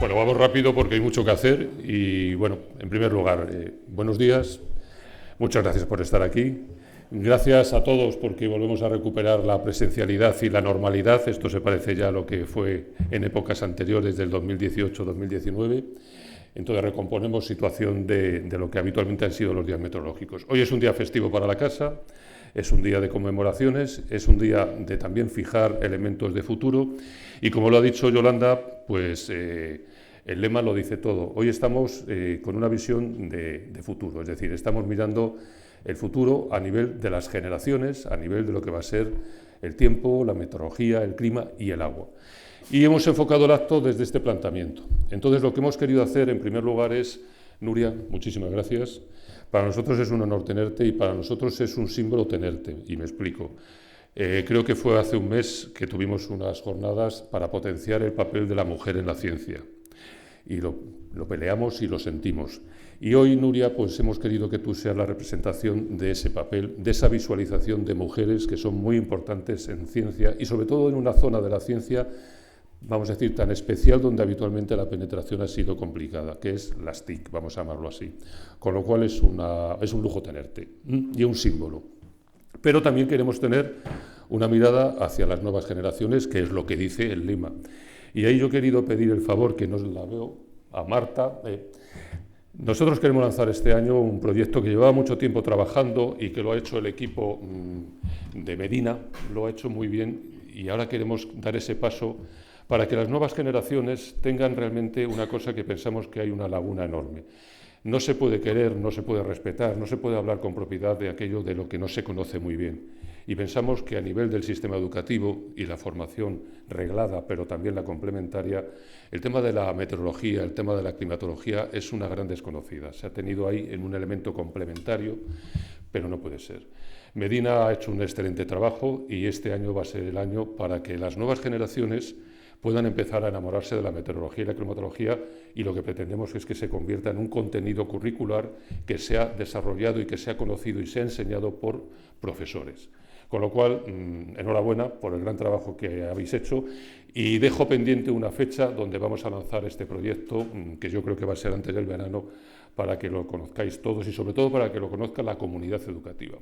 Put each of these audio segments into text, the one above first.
Bueno, vamos rápido porque hay mucho que hacer y, bueno, en primer lugar, buenos días, muchas gracias por estar aquí. Gracias a todos porque volvemos a recuperar la presencialidad y la normalidad. Esto se parece ya a lo que fue en épocas anteriores del 2018-2019. Entonces recomponemos situación de lo que habitualmente han sido los días meteorológicos. Hoy es un día festivo para la casa, es un día de conmemoraciones, es un día de también fijar elementos de futuro y, como lo ha dicho Yolanda, pues el lema lo dice todo. Hoy estamos con una visión de futuro, es decir, estamos mirando el futuro a nivel de las generaciones, a nivel de lo que va a ser el tiempo, la meteorología, el clima y el agua. Y hemos enfocado el acto desde este planteamiento. Entonces, lo que hemos querido hacer, en primer lugar, es, Nuria, muchísimas gracias. Para nosotros es un honor tenerte y para nosotros es un símbolo tenerte, y me explico. Creo que fue hace un mes que tuvimos unas jornadas para potenciar el papel de la mujer en la ciencia. Y lo peleamos y lo sentimos. Y hoy, Nuria, pues hemos querido que tú seas la representación de ese papel, de esa visualización de mujeres que son muy importantes en ciencia y sobre todo en una zona de la ciencia, vamos a decir, tan especial, donde habitualmente la penetración ha sido complicada, que es las TIC, vamos a llamarlo así. Con lo cual es un lujo tenerte y un símbolo. Pero también queremos tener una mirada hacia las nuevas generaciones, que es lo que dice el lema. Y ahí yo he querido pedir el favor, que no la veo, a Marta. Nosotros queremos lanzar este año un proyecto que llevaba mucho tiempo trabajando y que lo ha hecho el equipo de Medina, lo ha hecho muy bien y ahora queremos dar ese paso para que las nuevas generaciones tengan realmente una cosa que pensamos que hay una laguna enorme. No se puede querer, no se puede respetar, no se puede hablar con propiedad de aquello de lo que no se conoce muy bien. Y pensamos que a nivel del sistema educativo y la formación reglada, pero también la complementaria, el tema de la meteorología, el tema de la climatología es una gran desconocida. Se ha tenido ahí en un elemento complementario, pero no puede ser. Medina ha hecho un excelente trabajo y este año va a ser el año para que las nuevas generaciones puedan empezar a enamorarse de la meteorología y la climatología, y lo que pretendemos es que se convierta en un contenido curricular que sea desarrollado y que sea conocido y sea enseñado por profesores. Con lo cual, enhorabuena por el gran trabajo que habéis hecho y dejo pendiente una fecha donde vamos a lanzar este proyecto, que yo creo que va a ser antes del verano, para que lo conozcáis todos y sobre todo para que lo conozca la comunidad educativa.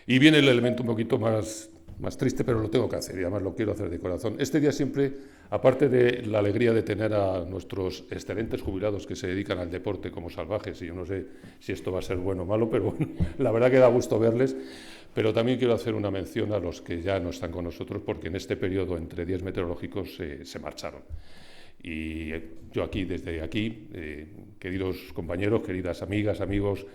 Y viene el elemento un poquito más triste, pero lo tengo que hacer y además lo quiero hacer de corazón. Este día siempre, aparte de la alegría de tener a nuestros excelentes jubilados que se dedican al deporte como salvajes, y yo no sé si esto va a ser bueno o malo, pero bueno, la verdad que da gusto verles, pero también quiero hacer una mención a los que ya no están con nosotros porque en este periodo entre días meteorológicos se marcharon. Y yo aquí, desde aquí, queridos compañeros, queridas amigas, amigos,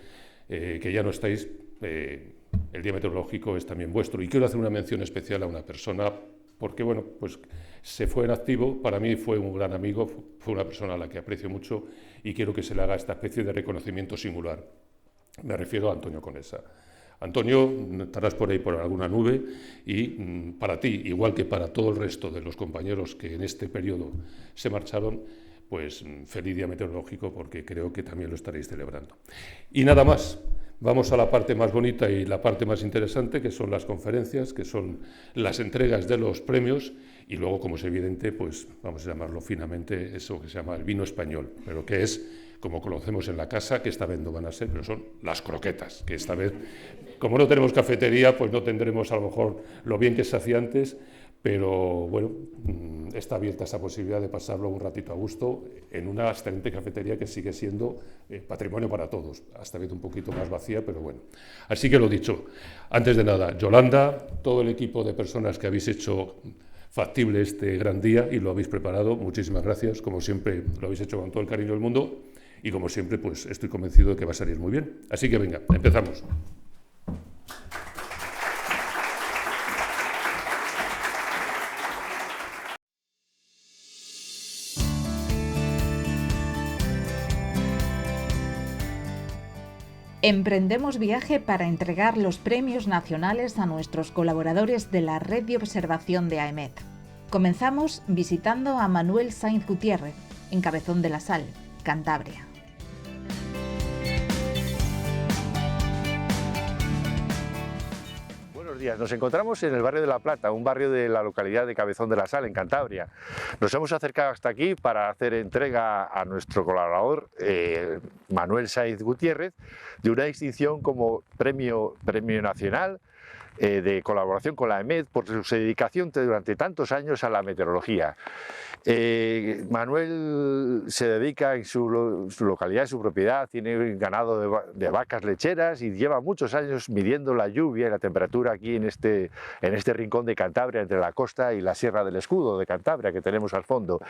que ya no estáis, el día meteorológico es también vuestro. Y quiero hacer una mención especial a una persona, porque bueno, pues se fue en activo, para mí fue un gran amigo, fue una persona a la que aprecio mucho y quiero que se le haga esta especie de reconocimiento singular. Me refiero a Antonio Conesa. Antonio, estarás por ahí por alguna nube y para ti, igual que para todo el resto de los compañeros que en este periodo se marcharon, pues feliz día meteorológico porque creo que también lo estaréis celebrando. Y nada más. Vamos a la parte más bonita y la parte más interesante, que son las conferencias, que son las entregas de los premios, y luego, como es evidente, pues vamos a llamarlo finamente eso que se llama el vino español, pero que es, como conocemos en la casa, que esta vez no van a ser, pero son las croquetas, que esta vez, como no tenemos cafetería, pues no tendremos a lo mejor lo bien que se hacía antes, pero bueno, está abierta esa posibilidad de pasarlo un ratito a gusto en una excelente cafetería que sigue siendo patrimonio para todos, hasta vez un poquito más vacía, pero bueno. Así que lo dicho, antes de nada, Yolanda, todo el equipo de personas que habéis hecho factible este gran día y lo habéis preparado, muchísimas gracias, como siempre lo habéis hecho con todo el cariño del mundo y como siempre pues estoy convencido de que va a salir muy bien. Así que venga, empezamos. Emprendemos viaje para entregar los premios nacionales a nuestros colaboradores de la Red de Observación de AEMET. Comenzamos visitando a Manuel Sainz Gutiérrez, en Cabezón de la Sal, Cantabria. Buenos buenos días. Nos encontramos en el barrio de La Plata, un barrio de la localidad de Cabezón de la Sal, en Cantabria. Nos hemos acercado hasta aquí para hacer entrega a nuestro colaborador Manuel Sáenz Gutiérrez de una distinción como premio nacional de colaboración con la AEMET por su dedicación durante tantos años a la meteorología. Manuel se dedica en su localidad, en su propiedad, tiene ganado de vacas lecheras y lleva muchos años midiendo la lluvia y la temperatura aquí en este rincón de Cantabria, entre la costa y la Sierra del Escudo de Cantabria que tenemos al fondo.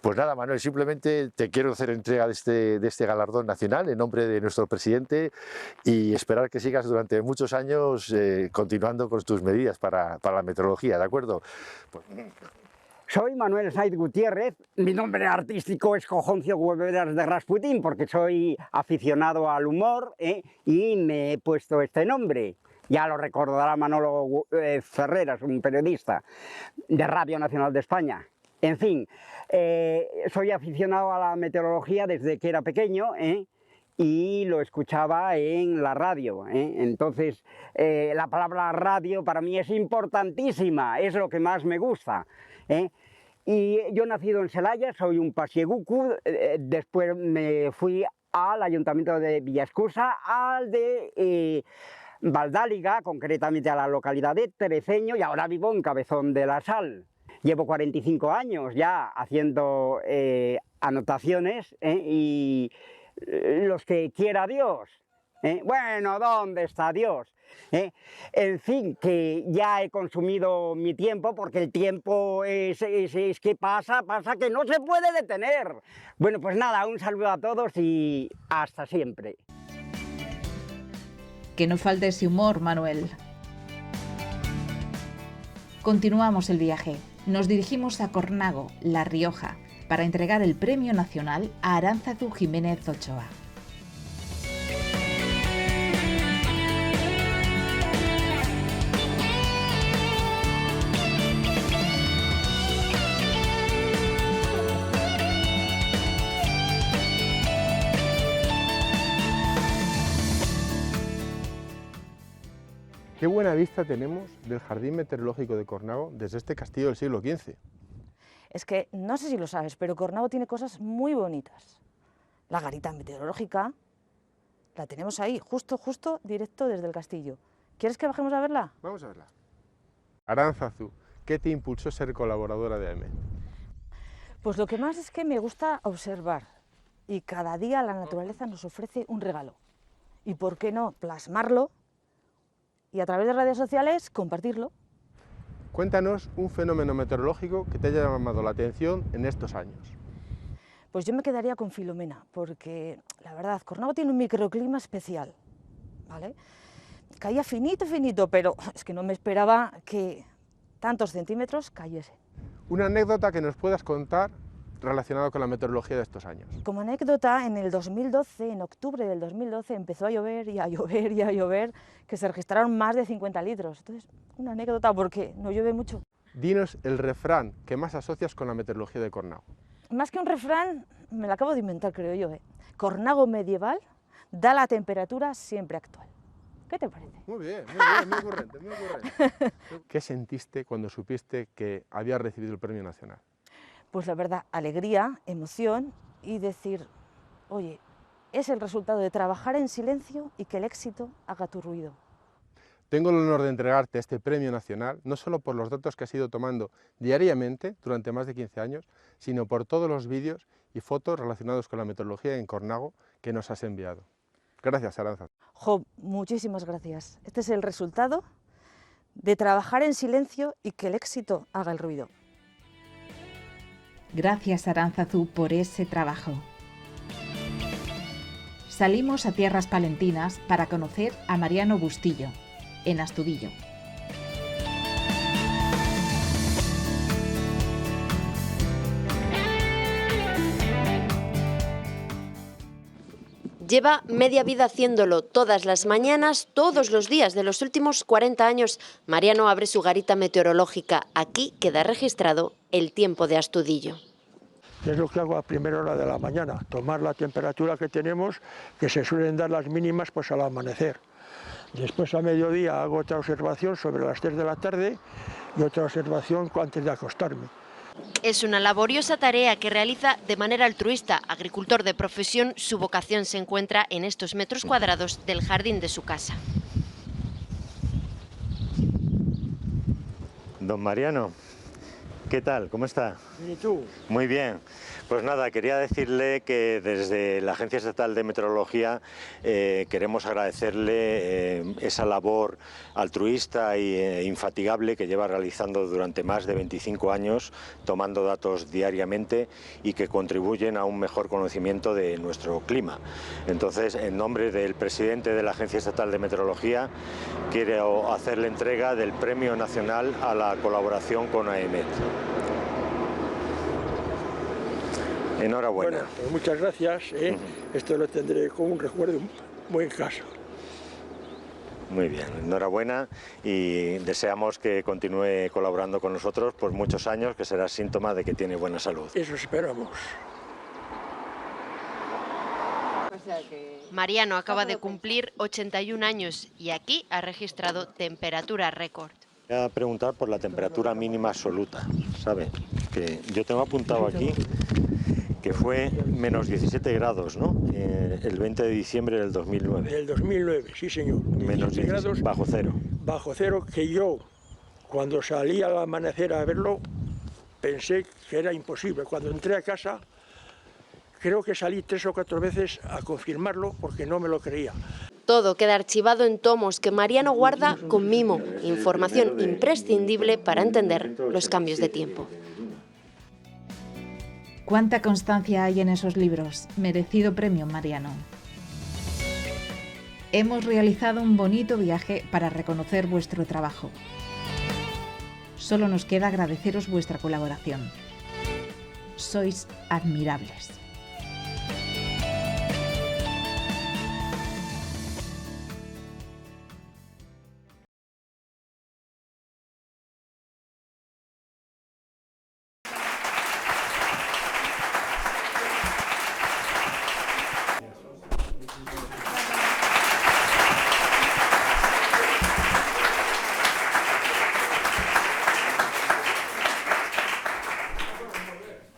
Pues nada, Manuel, simplemente te quiero hacer entrega de este galardón nacional en nombre de nuestro presidente y esperar que sigas durante muchos años continuando con tus medidas para la meteorología, ¿de acuerdo? Pues... Soy Manuel Sáenz Gutiérrez, mi nombre artístico es Cojoncio Hueveras de Rasputín porque soy aficionado al humor y me he puesto este nombre. Ya lo recordará Manolo Ferreras, un periodista de Radio Nacional de España. En fin, soy aficionado a la meteorología desde que era pequeño y lo escuchaba en la radio. Entonces, la palabra radio para mí es importantísima, es lo que más me gusta. Y yo nacido en Celaya, soy un pasiegucu, después me fui al ayuntamiento de Villascusa, al de Valdáliga, concretamente a la localidad de Tereceño, y ahora vivo en Cabezón de la Sal. Llevo 45 años ya haciendo anotaciones y los que quiera Dios. Bueno, ¿dónde está Dios? En fin, que ya he consumido mi tiempo porque el tiempo es que pasa que no se puede detener. Bueno, pues nada, un saludo a todos y hasta siempre. Que no falte ese humor, Manuel. Continuamos el viaje. Nos dirigimos a Cornago, La Rioja, para entregar el Premio Nacional a Aránzazu Jiménez Ochoa. Qué buena vista tenemos del Jardín Meteorológico de Cornago desde este castillo del siglo XV. Es que, no sé si lo sabes, pero Cornago tiene cosas muy bonitas. La garita meteorológica, la tenemos ahí, justo, directo desde el castillo. ¿Quieres que bajemos a verla? Vamos a verla. Aránzazu, ¿qué te impulsó a ser colaboradora de AEMET? Pues lo que más es que me gusta observar y cada día la naturaleza nos ofrece un regalo. Y por qué no plasmarlo y a través de redes sociales compartirlo. Cuéntanos un fenómeno meteorológico que te haya llamado la atención en estos años. Pues yo me quedaría con Filomena, porque la verdad, Cornago tiene un microclima especial, ¿vale? Caía finito, pero es que no me esperaba que tantos centímetros cayese. Una anécdota que nos puedas contar relacionada con la meteorología de estos años. Como anécdota, en el 2012, en octubre del 2012, empezó a llover y a llover y a llover, que se registraron más de 50 litros. Entonces, una anécdota porque no llueve mucho. Dinos el refrán que más asocias con la meteorología de Cornago. Más que un refrán, me lo acabo de inventar, creo yo. Cornago medieval da la temperatura siempre actual. ¿Qué te parece? Muy bien, muy ocurrente, muy ocurrente. ¿Qué sentiste cuando supiste que habías recibido el premio nacional? Pues la verdad, alegría, emoción y decir, oye, es el resultado de trabajar en silencio y que el éxito haga tu ruido. Tengo el honor de entregarte este premio nacional, no solo por los datos que has ido tomando diariamente durante más de 15 años, sino por todos los vídeos y fotos relacionados con la meteorología en Cornago que nos has enviado. Gracias, Aránzazu. Jo, muchísimas gracias. Este es el resultado de trabajar en silencio y que el éxito haga el ruido. Gracias, Aránzazu, por ese trabajo. Salimos a tierras palentinas para conocer a Mariano Bustillo, en Astudillo. Lleva media vida haciéndolo todas las mañanas, todos los días de los últimos 40 años. Mariano abre su garita meteorológica. Aquí queda registrado el tiempo de Astudillo. Es lo que hago a primera hora de la mañana, tomar la temperatura que tenemos, que se suelen dar las mínimas pues al amanecer. Después a mediodía hago otra observación sobre las 3 de la tarde y otra observación antes de acostarme. Es una laboriosa tarea que realiza de manera altruista. Agricultor de profesión, su vocación se encuentra en estos metros cuadrados del jardín de su casa. Don Mariano, ¿qué tal? ¿Cómo está? ¿Y tú? Muy bien. Pues nada, quería decirle que desde la Agencia Estatal de Meteorología queremos agradecerle esa labor altruista e infatigable que lleva realizando durante más de 25 años, tomando datos diariamente y que contribuyen a un mejor conocimiento de nuestro clima. Entonces, en nombre del presidente de la Agencia Estatal de Meteorología, quiero hacerle entrega del Premio Nacional a la colaboración con AEMET. Enhorabuena. Bueno, pues muchas gracias. Esto lo tendré como un recuerdo muy en casa. Muy bien, enhorabuena y deseamos que continúe colaborando con nosotros por muchos años, que será síntoma de que tiene buena salud. Eso esperamos. Mariano acaba de cumplir 81 años y aquí ha registrado temperatura récord. Voy a preguntar por la temperatura mínima absoluta, ¿sabe? Que yo tengo apuntado aquí que fue menos 17 grados, ¿no? El 20 de diciembre del 2009. Del 2009, sí señor. Menos 17 grados. Bajo cero. Bajo cero, que yo, cuando salí al amanecer a verlo, pensé que era imposible. Cuando entré a casa, creo que salí 3 o 4 veces a confirmarlo porque no me lo creía. Todo queda archivado en tomos que Mariano guarda con mimo, información imprescindible para entender los cambios de tiempo. ¿Cuánta constancia hay en esos libros? Merecido premio, Mariano. Hemos realizado un bonito viaje para reconocer vuestro trabajo. Solo nos queda agradeceros vuestra colaboración. Sois admirables.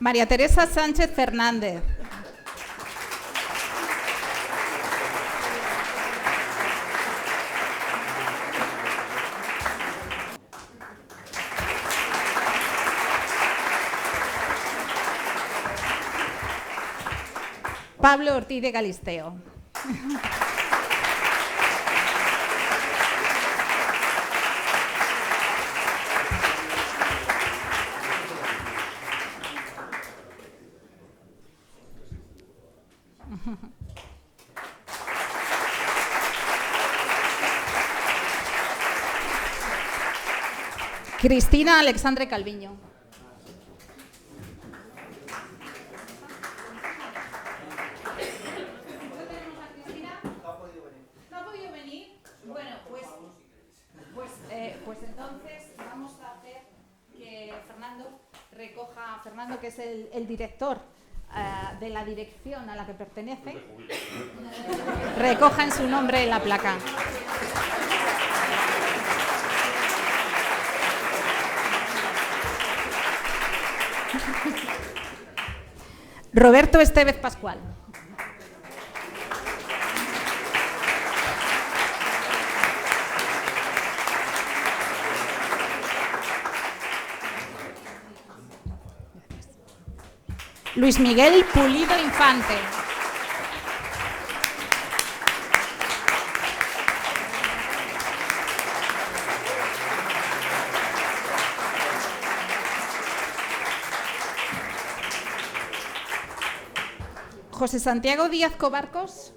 María Teresa Sánchez Fernández. Pablo Ortiz de Galisteo. Cristina Alexandre Calviño. ¿No ha podido venir? Bueno, pues entonces vamos a hacer que Fernando, que es el director de la dirección a la que pertenece, recoja en su nombre la placa. Roberto Estevez Pascual. Luis Miguel Pulido Infante. José Santiago Díaz Cobarcos,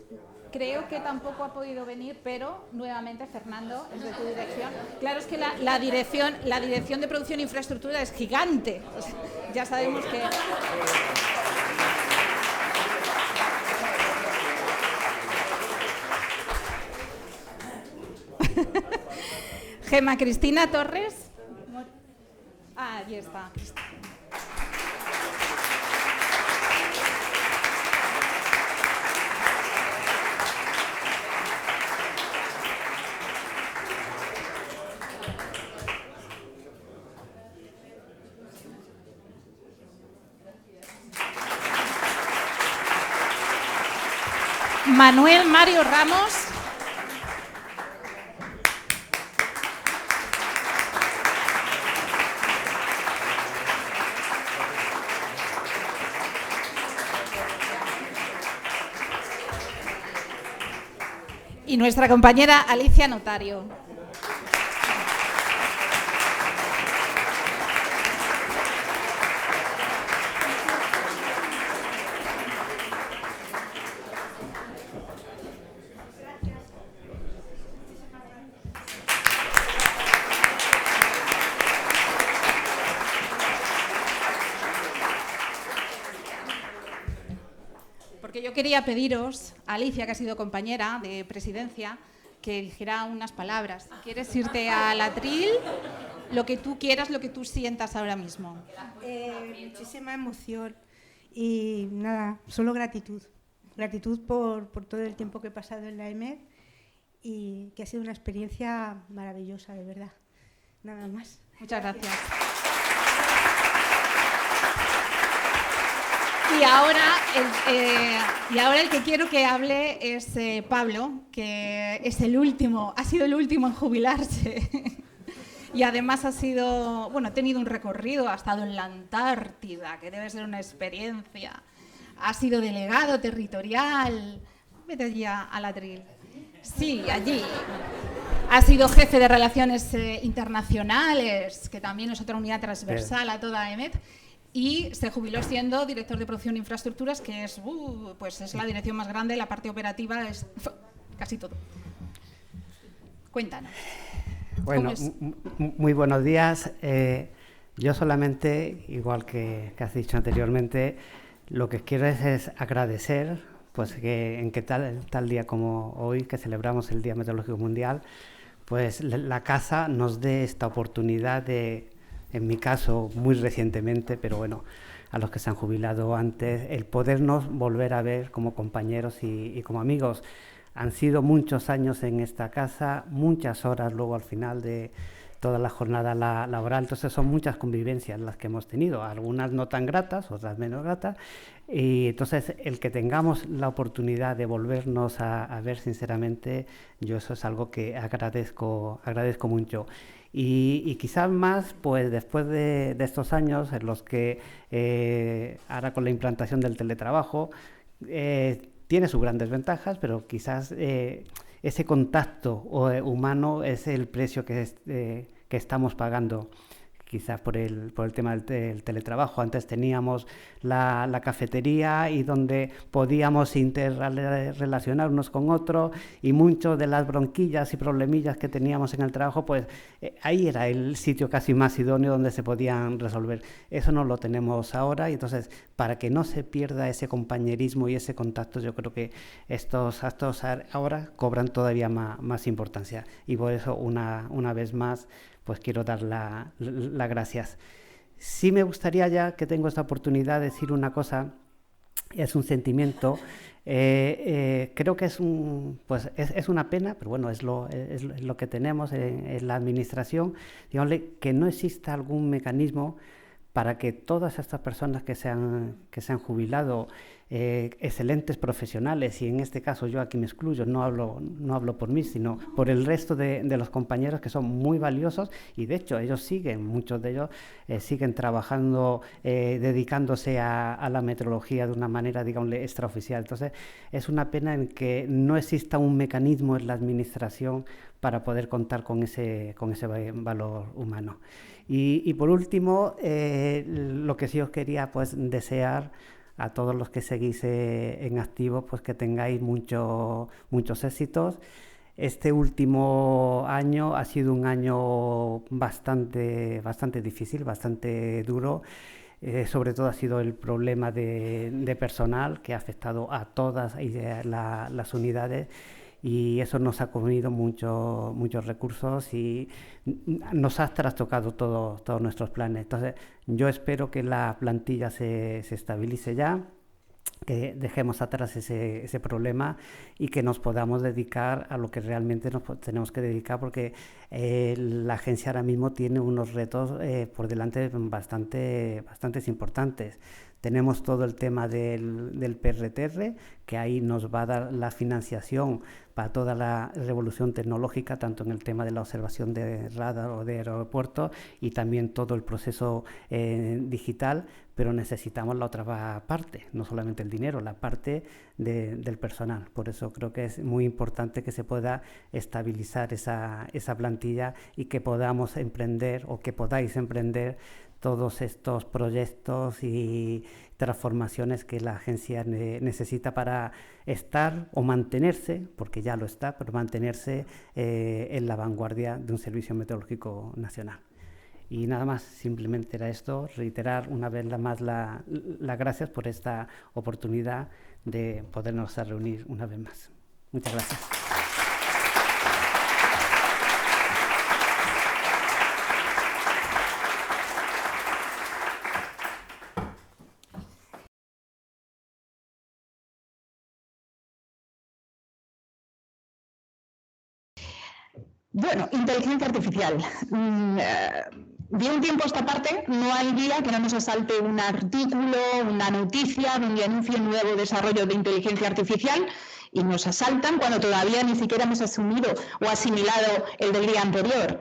creo que tampoco ha podido venir, pero nuevamente Fernando, es de tu dirección. Claro, es que la dirección de producción e infraestructura es gigante. O sea, ya sabemos que... Gemma Cristina Torres. Ah, ahí está. Manuel Mario Ramos. Y nuestra compañera Alicia Notario. Porque yo quería pediros a Alicia, que ha sido compañera de presidencia, que dijera unas palabras. Si quieres irte al atril, lo que tú quieras, lo que tú sientas ahora mismo. Muchísima emoción y nada, solo gratitud. Gratitud por todo el tiempo que he pasado en la EMET y que ha sido una experiencia maravillosa, de verdad. Nada más. Muchas gracias. Y ahora el que quiero que hable es Pablo, que es el último, ha sido el último en jubilarse. Y además ha tenido un recorrido, ha estado en la Antártida, que debe ser una experiencia. Ha sido delegado territorial. Vete allí al atril. Sí, allí. Ha sido jefe de Relaciones Internacionales, que también es otra unidad transversal a toda EMET. Y se jubiló siendo director de producción e infraestructuras, que es la dirección más grande, la parte operativa es casi todo. Cuéntanos. Bueno, muy buenos días. Yo solamente, igual que has dicho anteriormente, lo que quiero es agradecer pues que tal día como hoy, que celebramos el Día Meteorológico Mundial, pues la casa nos dé esta oportunidad de, en mi caso, muy recientemente, pero bueno, a los que se han jubilado antes, el podernos volver a ver como compañeros y como amigos. Han sido muchos años en esta casa, muchas horas luego al final de toda la jornada laboral, entonces son muchas convivencias las que hemos tenido, algunas no tan gratas, otras menos gratas, y entonces el que tengamos la oportunidad de volvernos a ver sinceramente, yo eso es algo que agradezco mucho. Y quizás más, pues después de estos años en los que ahora con la implantación del teletrabajo, tiene sus grandes ventajas, pero quizás ese contacto humano es el precio que estamos pagando, quizás por el tema del teletrabajo. Antes teníamos la cafetería y donde podíamos interrelacionar unos con otros, y muchas de las bronquillas y problemillas que teníamos en el trabajo, pues ahí era el sitio casi más idóneo donde se podían resolver. Eso no lo tenemos ahora, y entonces para que no se pierda ese compañerismo y ese contacto, yo creo que estos actos ahora cobran todavía más importancia, y por eso una vez más pues quiero dar las gracias. Sí me gustaría, ya que tengo esta oportunidad, decir una cosa, es un sentimiento, creo que es una pena, pero bueno, es lo que tenemos en la administración, digámosle, que no exista algún mecanismo para que todas estas personas que se han jubilado, excelentes profesionales, y en este caso yo aquí me excluyo, no hablo por mí, sino por el resto de los compañeros, que son muy valiosos, y de hecho muchos de ellos siguen trabajando, dedicándose a la meteorología de una manera, digámosle, extraoficial. Entonces es una pena en que no exista un mecanismo en la administración para poder contar con ese valor humano. Y por último, lo que sí os quería pues desear a todos los que seguís en activo, pues que tengáis muchos éxitos. Este último año ha sido un año bastante difícil, bastante duro. Sobre todo ha sido el problema de personal, que ha afectado a todas las unidades, y eso nos ha comido muchos recursos y nos ha trastocado todos nuestros planes. Entonces yo espero que la plantilla se estabilice ya, que dejemos atrás ese problema y que nos podamos dedicar a lo que realmente nos tenemos que dedicar, porque la agencia ahora mismo tiene unos retos por delante bastante importantes. Tenemos todo el tema del PRTR, que ahí nos va a dar la financiación para toda la revolución tecnológica, tanto en el tema de la observación de radar o de aeropuertos y también todo el proceso digital, pero necesitamos la otra parte, no solamente el dinero, la parte del personal. Por eso creo que es muy importante que se pueda estabilizar esa plantilla y que podamos emprender o que podáis emprender todos estos proyectos y transformaciones que la agencia necesita para estar o mantenerse, porque ya lo está, pero mantenerse en la vanguardia de un servicio meteorológico nacional. Y nada más, simplemente era esto, reiterar una vez más las gracias por esta oportunidad de podernos reunir una vez más. Muchas gracias. Bueno, inteligencia artificial. De un tiempo a esta parte no hay día que no nos asalte un artículo, una noticia donde anuncie un nuevo desarrollo de inteligencia artificial y nos asaltan cuando todavía ni siquiera hemos asumido o asimilado el del día anterior.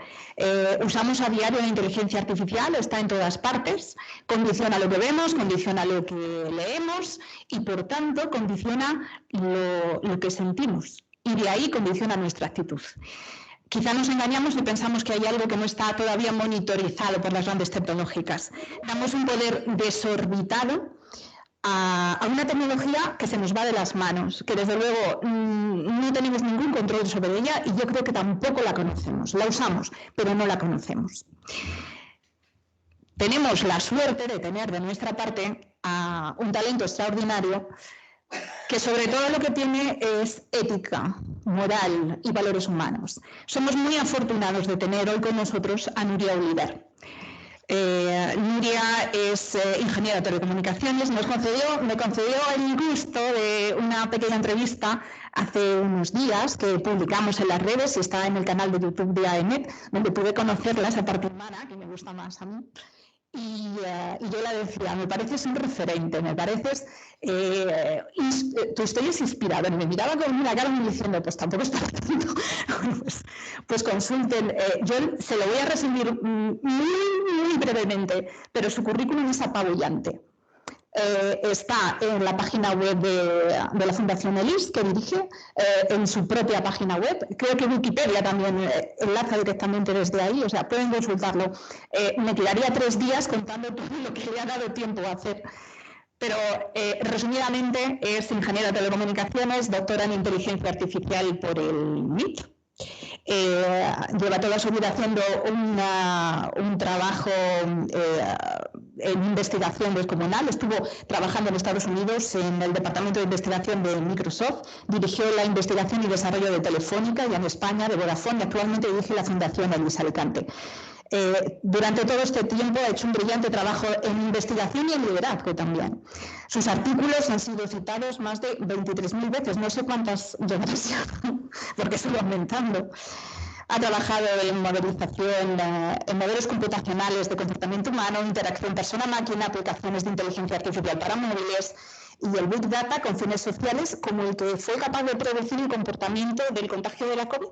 Usamos a diario la inteligencia artificial, está en todas partes, condiciona lo que vemos, condiciona lo que leemos y por tanto condiciona lo que sentimos y de ahí condiciona nuestra actitud. Quizá nos engañamos y pensamos que hay algo que no está todavía monitorizado por las grandes tecnológicas. Damos un poder desorbitado a una tecnología que se nos va de las manos, que desde luego no tenemos ningún control sobre ella y yo creo que tampoco la conocemos. La usamos, pero no la conocemos. Tenemos la suerte de tener de nuestra parte a un talento extraordinario que sobre todo lo que tiene es ética, moral y valores humanos. Somos muy afortunados de tener hoy con nosotros a Núria Oliver. Núria es ingeniera de telecomunicaciones, me concedió el gusto de una pequeña entrevista hace unos días que publicamos en las redes y está en el canal de YouTube de AEMET, donde pude conocerla, esa parte humana que me gusta más a mí. Y yo la decía, me pareces un referente, me pareces, tu historia es inspiradora. Me miraba con una cara diciendo, pues tampoco está tanto. pues consulten, yo se lo voy a resumir muy brevemente, pero su currículum es apabullante. Está en la página web de la Fundación ELIS, que dirige, en su propia página web. Creo que Wikipedia también enlaza directamente desde ahí, o sea, pueden consultarlo. Me tiraría 3 días contando todo lo que le ha dado tiempo a hacer. Pero, resumidamente, es ingeniera de telecomunicaciones, doctora en inteligencia artificial por el MIT. Lleva toda su vida haciendo un trabajo en investigación descomunal. Estuvo trabajando en Estados Unidos en el departamento de investigación de Microsoft, dirigió la investigación y desarrollo de Telefónica y en España de Vodafone y actualmente dirige la Fundación ELIS Alicante. Durante todo este tiempo ha hecho un brillante trabajo en investigación y en liderazgo también. Sus artículos han sido citados más de 23.000 veces, no sé cuántas llevarás ya, porque sigue aumentando. Ha trabajado en modelización, en modelos computacionales de comportamiento humano, interacción persona-máquina, aplicaciones de inteligencia artificial para móviles y el Big Data con fines sociales, como el que fue capaz de predecir el comportamiento del contagio de la COVID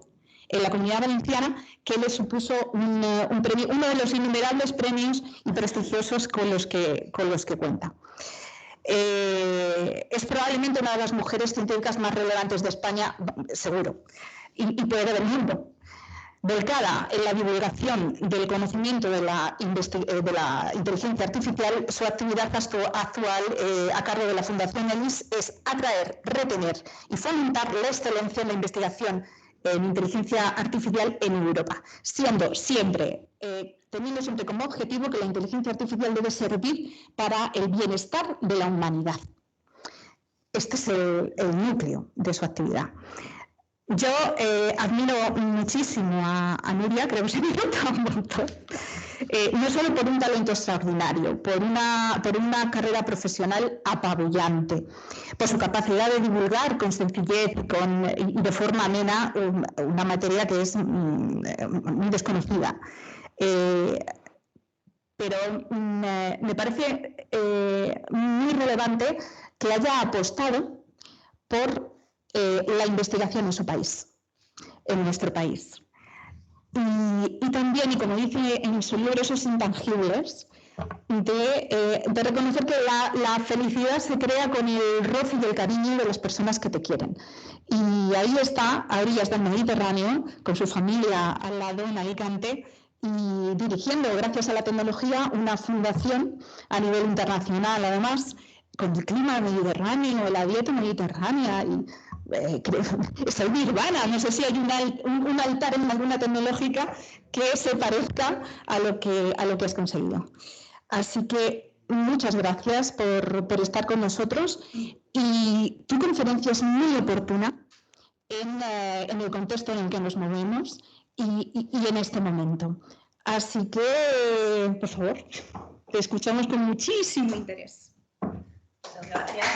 en la Comunidad Valenciana, que le supuso un premio, uno de los innumerables premios y prestigiosos con los que cuenta. Es probablemente una de las mujeres científicas más relevantes de España, seguro, y puede del mundo. Volcada en la divulgación del conocimiento de la inteligencia artificial, su actividad actual a cargo de la Fundación ELIS es atraer, retener y fomentar la excelencia en la investigación en inteligencia artificial en Europa, teniendo siempre como objetivo que la inteligencia artificial debe servir para el bienestar de la humanidad. Este es el núcleo de su actividad. Yo admiro muchísimo a Núria, creo que se me nota un montón, no solo por un talento extraordinario, por una carrera profesional apabullante, por su capacidad de divulgar con sencillez y de forma amena una materia que es muy desconocida. pero me parece muy relevante que haya apostado por la investigación en su país, en nuestro país. Y también, y como dice en su libro Esos intangibles, de reconocer que la felicidad se crea con el roce y el cariño de las personas que te quieren. Y ahí está, a orillas del Mediterráneo, con su familia al lado en Alicante, y dirigiendo, gracias a la tecnología, una fundación a nivel internacional, además, con el clima mediterráneo, la dieta mediterránea, y es el nirvana. No sé si hay un altar en alguna tecnológica que se parezca a lo que has conseguido. Así que muchas gracias por estar con nosotros, y tu conferencia es muy oportuna en el contexto en el que nos movemos y en este momento. Así que, por favor, te escuchamos con muchísimo interés. Muchas gracias.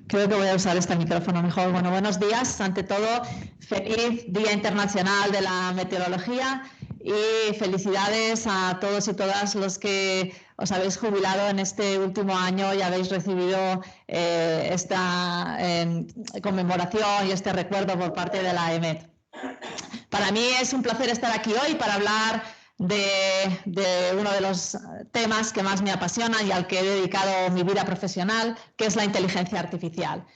Creo que voy a usar este micrófono mejor. Bueno, buenos días. Ante todo, feliz Día Internacional de la Meteorología y felicidades a todos y todas los que os habéis jubilado en este último año y habéis recibido esta conmemoración y este recuerdo por parte de la EMET. Para mí es un placer estar aquí hoy para hablar de uno de los temas que más me apasiona y al que he dedicado mi vida profesional, que es la inteligencia artificial.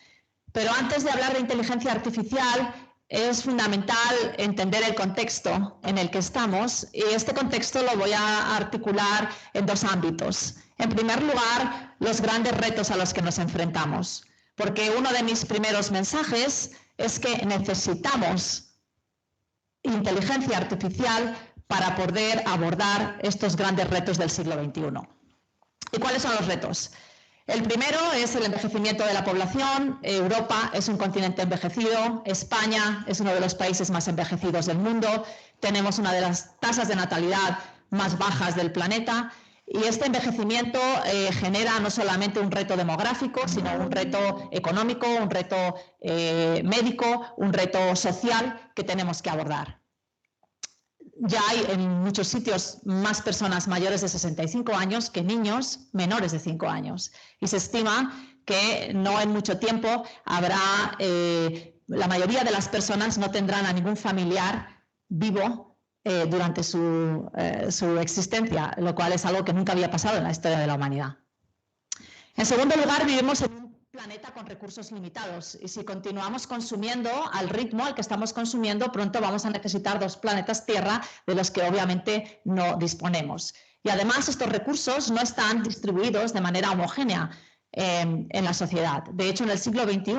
Pero antes de hablar de inteligencia artificial, es fundamental entender el contexto en el que estamos, y este contexto lo voy a articular en dos ámbitos. En primer lugar, los grandes retos a los que nos enfrentamos, porque uno de mis primeros mensajes es que necesitamos inteligencia artificial para poder abordar estos grandes retos del siglo XXI. ¿Y cuáles son los retos? El primero es el envejecimiento de la población. Europa es un continente envejecido, España es uno de los países más envejecidos del mundo, tenemos una de las tasas de natalidad más bajas del planeta, y este envejecimiento genera no solamente un reto demográfico, sino un reto económico, un reto médico, un reto social que tenemos que abordar. Ya hay en muchos sitios más personas mayores de 65 años que niños menores de 5 años. Y se estima que no en mucho tiempo habrá, la mayoría de las personas no tendrán a ningún familiar vivo durante su existencia, lo cual es algo que nunca había pasado en la historia de la humanidad. En segundo lugar, vivimos en un planeta con recursos limitados, y si continuamos consumiendo al ritmo al que estamos consumiendo, pronto vamos a necesitar 2 planetas Tierra, de los que obviamente no disponemos. Y además estos recursos no están distribuidos de manera homogénea en la sociedad. De hecho, en el siglo XXI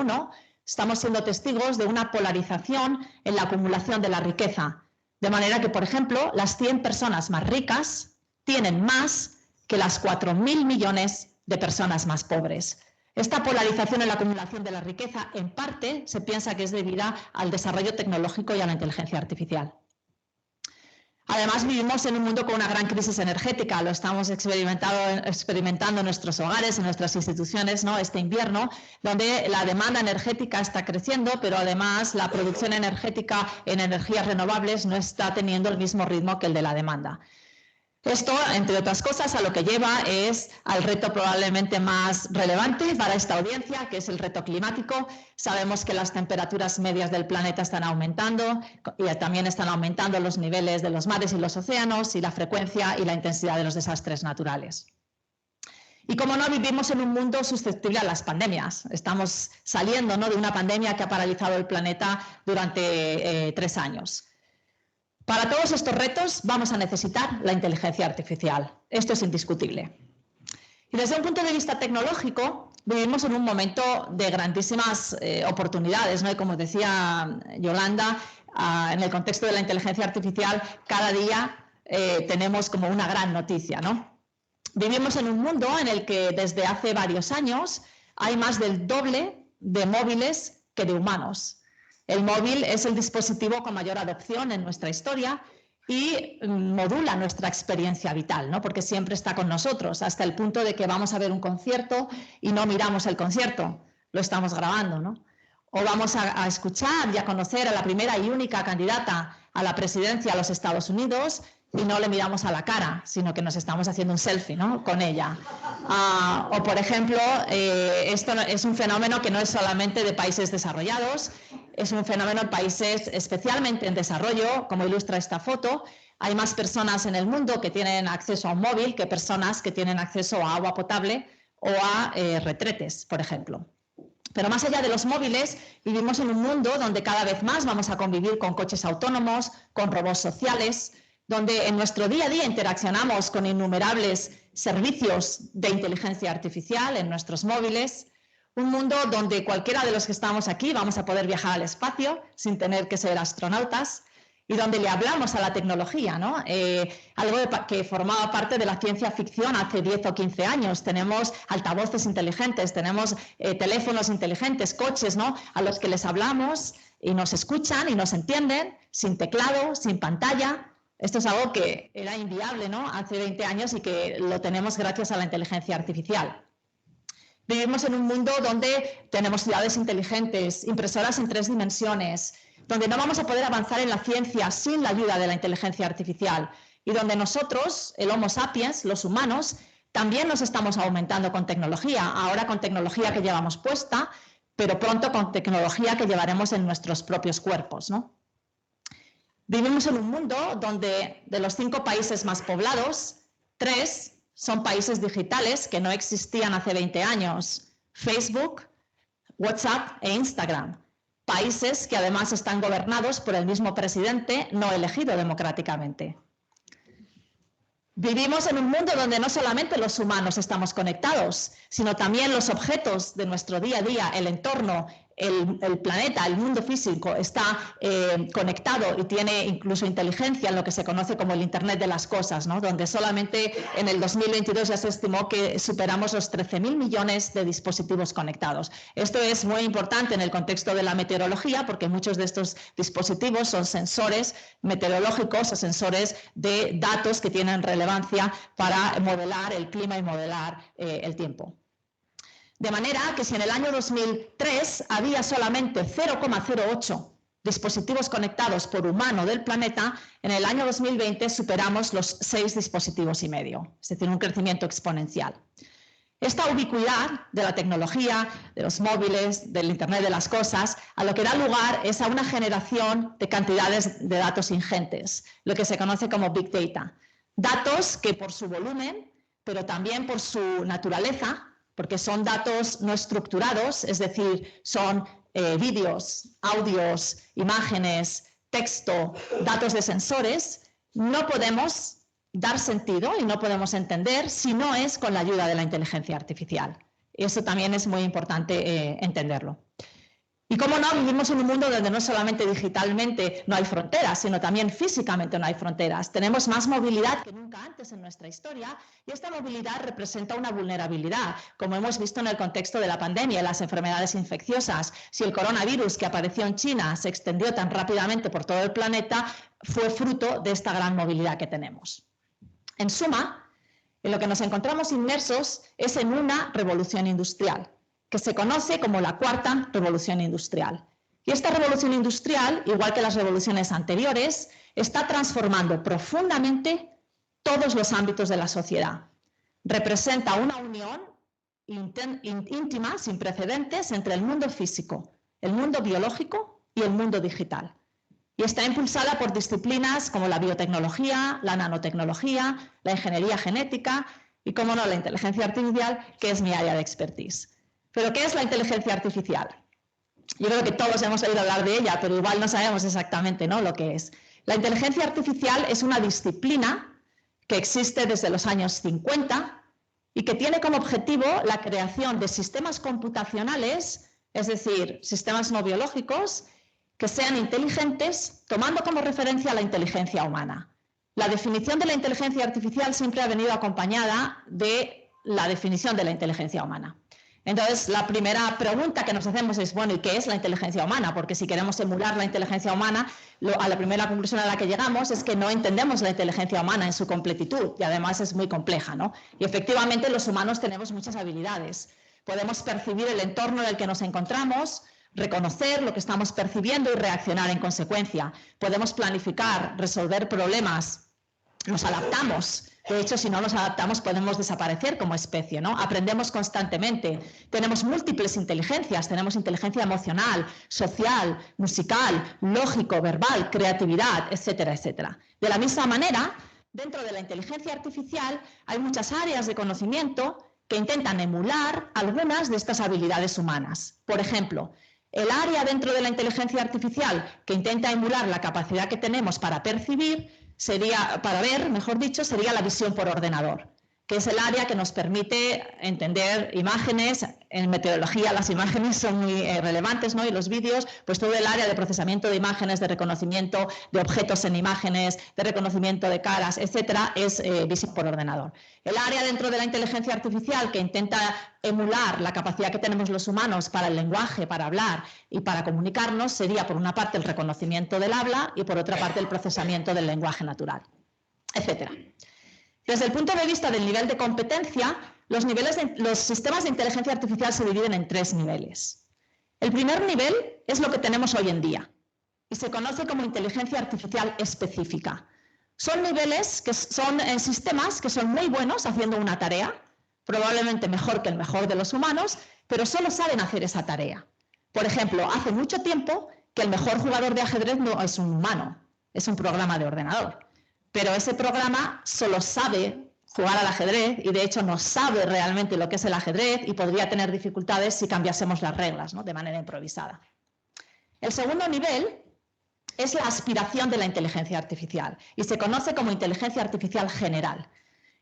estamos siendo testigos de una polarización en la acumulación de la riqueza, de manera que, por ejemplo, las 100 personas más ricas tienen más que las 4.000 millones de personas más pobres. Esta polarización en la acumulación de la riqueza, en parte, se piensa que es debida al desarrollo tecnológico y a la inteligencia artificial. Además, vivimos en un mundo con una gran crisis energética. Lo estamos experimentando en nuestros hogares, en nuestras instituciones, ¿no? Este invierno, donde la demanda energética está creciendo, pero además la producción energética en energías renovables no está teniendo el mismo ritmo que el de la demanda. Esto, entre otras cosas, a lo que lleva es al reto probablemente más relevante para esta audiencia, que es el reto climático. Sabemos que las temperaturas medias del planeta están aumentando y también están aumentando los niveles de los mares y los océanos, y la frecuencia y la intensidad de los desastres naturales. Y como no, vivimos en un mundo susceptible a las pandemias. Estamos saliendo, ¿no?, de una pandemia que ha paralizado el planeta durante 3 años. Para todos estos retos vamos a necesitar la inteligencia artificial. Esto es indiscutible. Y desde un punto de vista tecnológico, vivimos en un momento de grandísimas oportunidades, ¿no? Y como decía Yolanda, en el contexto de la inteligencia artificial, cada día tenemos como una gran noticia, ¿no? Vivimos en un mundo en el que desde hace varios años hay más del doble de móviles que de humanos. El móvil es el dispositivo con mayor adopción en nuestra historia, y modula nuestra experiencia vital, ¿no? Porque siempre está con nosotros, hasta el punto de que vamos a ver un concierto y no miramos el concierto, lo estamos grabando, ¿no? O vamos a escuchar y a conocer a la primera y única candidata a la presidencia de los Estados Unidos y no le miramos a la cara, sino que nos estamos haciendo un selfie, ¿no?, con ella. O, por ejemplo, esto es un fenómeno que no es solamente de países desarrollados, es un fenómeno en países especialmente en desarrollo, como ilustra esta foto. Hay más personas en el mundo que tienen acceso a un móvil que personas que tienen acceso a agua potable o a retretes, por ejemplo. Pero más allá de los móviles, vivimos en un mundo donde cada vez más vamos a convivir con coches autónomos, con robots sociales, donde en nuestro día a día interaccionamos con innumerables servicios de inteligencia artificial en nuestros móviles, un mundo donde cualquiera de los que estamos aquí vamos a poder viajar al espacio sin tener que ser astronautas y donde le hablamos a la tecnología, ¿no? Algo que formaba parte de la ciencia ficción hace 10 o 15 años. Tenemos altavoces inteligentes, tenemos teléfonos inteligentes, coches, ¿no?, a los que les hablamos y nos escuchan y nos entienden, sin teclado, sin pantalla. Esto es algo que era inviable, ¿no?, hace 20 años y que lo tenemos gracias a la inteligencia artificial. Vivimos en un mundo donde tenemos ciudades inteligentes, impresoras en 3 dimensiones, donde no vamos a poder avanzar en la ciencia sin la ayuda de la inteligencia artificial y donde nosotros, el Homo sapiens, los humanos, también nos estamos aumentando con tecnología, ahora con tecnología que llevamos puesta, pero pronto con tecnología que llevaremos en nuestros propios cuerpos, ¿no? Vivimos en un mundo donde de los 5 países más poblados, 3 son países digitales que no existían hace 20 años: Facebook, WhatsApp e Instagram. Países que además están gobernados por el mismo presidente no elegido democráticamente. Vivimos en un mundo donde no solamente los humanos estamos conectados, sino también los objetos de nuestro día a día, el entorno, el planeta, el mundo físico está conectado y tiene incluso inteligencia en lo que se conoce como el Internet de las cosas, ¿no?, donde solamente en el 2022 ya se estimó que superamos los 13.000 millones de dispositivos conectados. Esto es muy importante en el contexto de la meteorología porque muchos de estos dispositivos son sensores meteorológicos o sensores de datos que tienen relevancia para modelar el clima y modelar el tiempo. De manera que si en el año 2003 había solamente 0,08 dispositivos conectados por humano del planeta, en el año 2020 superamos los 6 dispositivos y medio, es decir, un crecimiento exponencial. Esta ubicuidad de la tecnología, de los móviles, del Internet de las cosas, a lo que da lugar es a una generación de cantidades de datos ingentes, lo que se conoce como Big Data. Datos que por su volumen, pero también por su naturaleza, porque son datos no estructurados, es decir, son vídeos, audios, imágenes, texto, datos de sensores, no podemos dar sentido y no podemos entender si no es con la ayuda de la inteligencia artificial. Eso también es muy importante entenderlo. Y cómo no, vivimos en un mundo donde no solamente digitalmente no hay fronteras, sino también físicamente no hay fronteras. Tenemos más movilidad que nunca antes en nuestra historia y esta movilidad representa una vulnerabilidad, como hemos visto en el contexto de la pandemia y las enfermedades infecciosas. Si el coronavirus que apareció en China se extendió tan rápidamente por todo el planeta, fue fruto de esta gran movilidad que tenemos. En suma, en lo que nos encontramos inmersos es en una revolución industrial, que se conoce como la cuarta revolución industrial. Y esta revolución industrial, igual que las revoluciones anteriores, está transformando profundamente todos los ámbitos de la sociedad. Representa una unión íntima, sin precedentes, entre el mundo físico, el mundo biológico y el mundo digital. Y está impulsada por disciplinas como la biotecnología, la nanotecnología, la ingeniería genética y, cómo no, la inteligencia artificial, que es mi área de expertise. ¿Pero qué es la inteligencia artificial? Yo creo que todos hemos oído hablar de ella, pero igual no sabemos exactamente, ¿no?, lo que es. La inteligencia artificial es una disciplina que existe desde los años 50 y que tiene como objetivo la creación de sistemas computacionales, es decir, sistemas no biológicos, que sean inteligentes, tomando como referencia la inteligencia humana. La definición de la inteligencia artificial siempre ha venido acompañada de la definición de la inteligencia humana. Entonces, la primera pregunta que nos hacemos es, bueno, ¿y qué es la inteligencia humana? Porque si queremos emular la inteligencia humana, a la primera conclusión a la que llegamos es que no entendemos la inteligencia humana en su completitud y además es muy compleja, ¿no? Y efectivamente los humanos tenemos muchas habilidades. Podemos percibir el entorno en el que nos encontramos, reconocer lo que estamos percibiendo y reaccionar en consecuencia. Podemos planificar, resolver problemas, nos adaptamos. De hecho, si no nos adaptamos, podemos desaparecer como especie, ¿no? Aprendemos constantemente. Tenemos múltiples inteligencias. Tenemos inteligencia emocional, social, musical, lógico, verbal, creatividad, etcétera, etcétera. De la misma manera, dentro de la inteligencia artificial hay muchas áreas de conocimiento que intentan emular algunas de estas habilidades humanas. Por ejemplo, el área dentro de la inteligencia artificial que intenta emular la capacidad que tenemos para percibir, para ver, mejor dicho, sería la visión por ordenador, que es el área que nos permite entender imágenes. En meteorología las imágenes son muy relevantes, ¿no? Y los vídeos, pues todo el área de procesamiento de imágenes, de reconocimiento de objetos en imágenes, de reconocimiento de caras, etcétera, es visión por ordenador. El área dentro de la inteligencia artificial que intenta emular la capacidad que tenemos los humanos para el lenguaje, para hablar y para comunicarnos sería, por una parte, el reconocimiento del habla y, por otra parte, el procesamiento del lenguaje natural, etcétera. Desde el punto de vista del nivel de competencia, los sistemas de inteligencia artificial se dividen en 3 niveles. El primer nivel es lo que tenemos hoy en día y se conoce como inteligencia artificial específica. Son niveles que son sistemas que son muy buenos haciendo una tarea, probablemente mejor que el mejor de los humanos, pero solo saben hacer esa tarea. Por ejemplo, hace mucho tiempo que el mejor jugador de ajedrez no es un humano, es un programa de ordenador. Pero ese programa solo sabe jugar al ajedrez y de hecho no sabe realmente lo que es el ajedrez y podría tener dificultades si cambiásemos las reglas, ¿no? De manera improvisada. El segundo nivel es la aspiración de la inteligencia artificial y se conoce como inteligencia artificial general.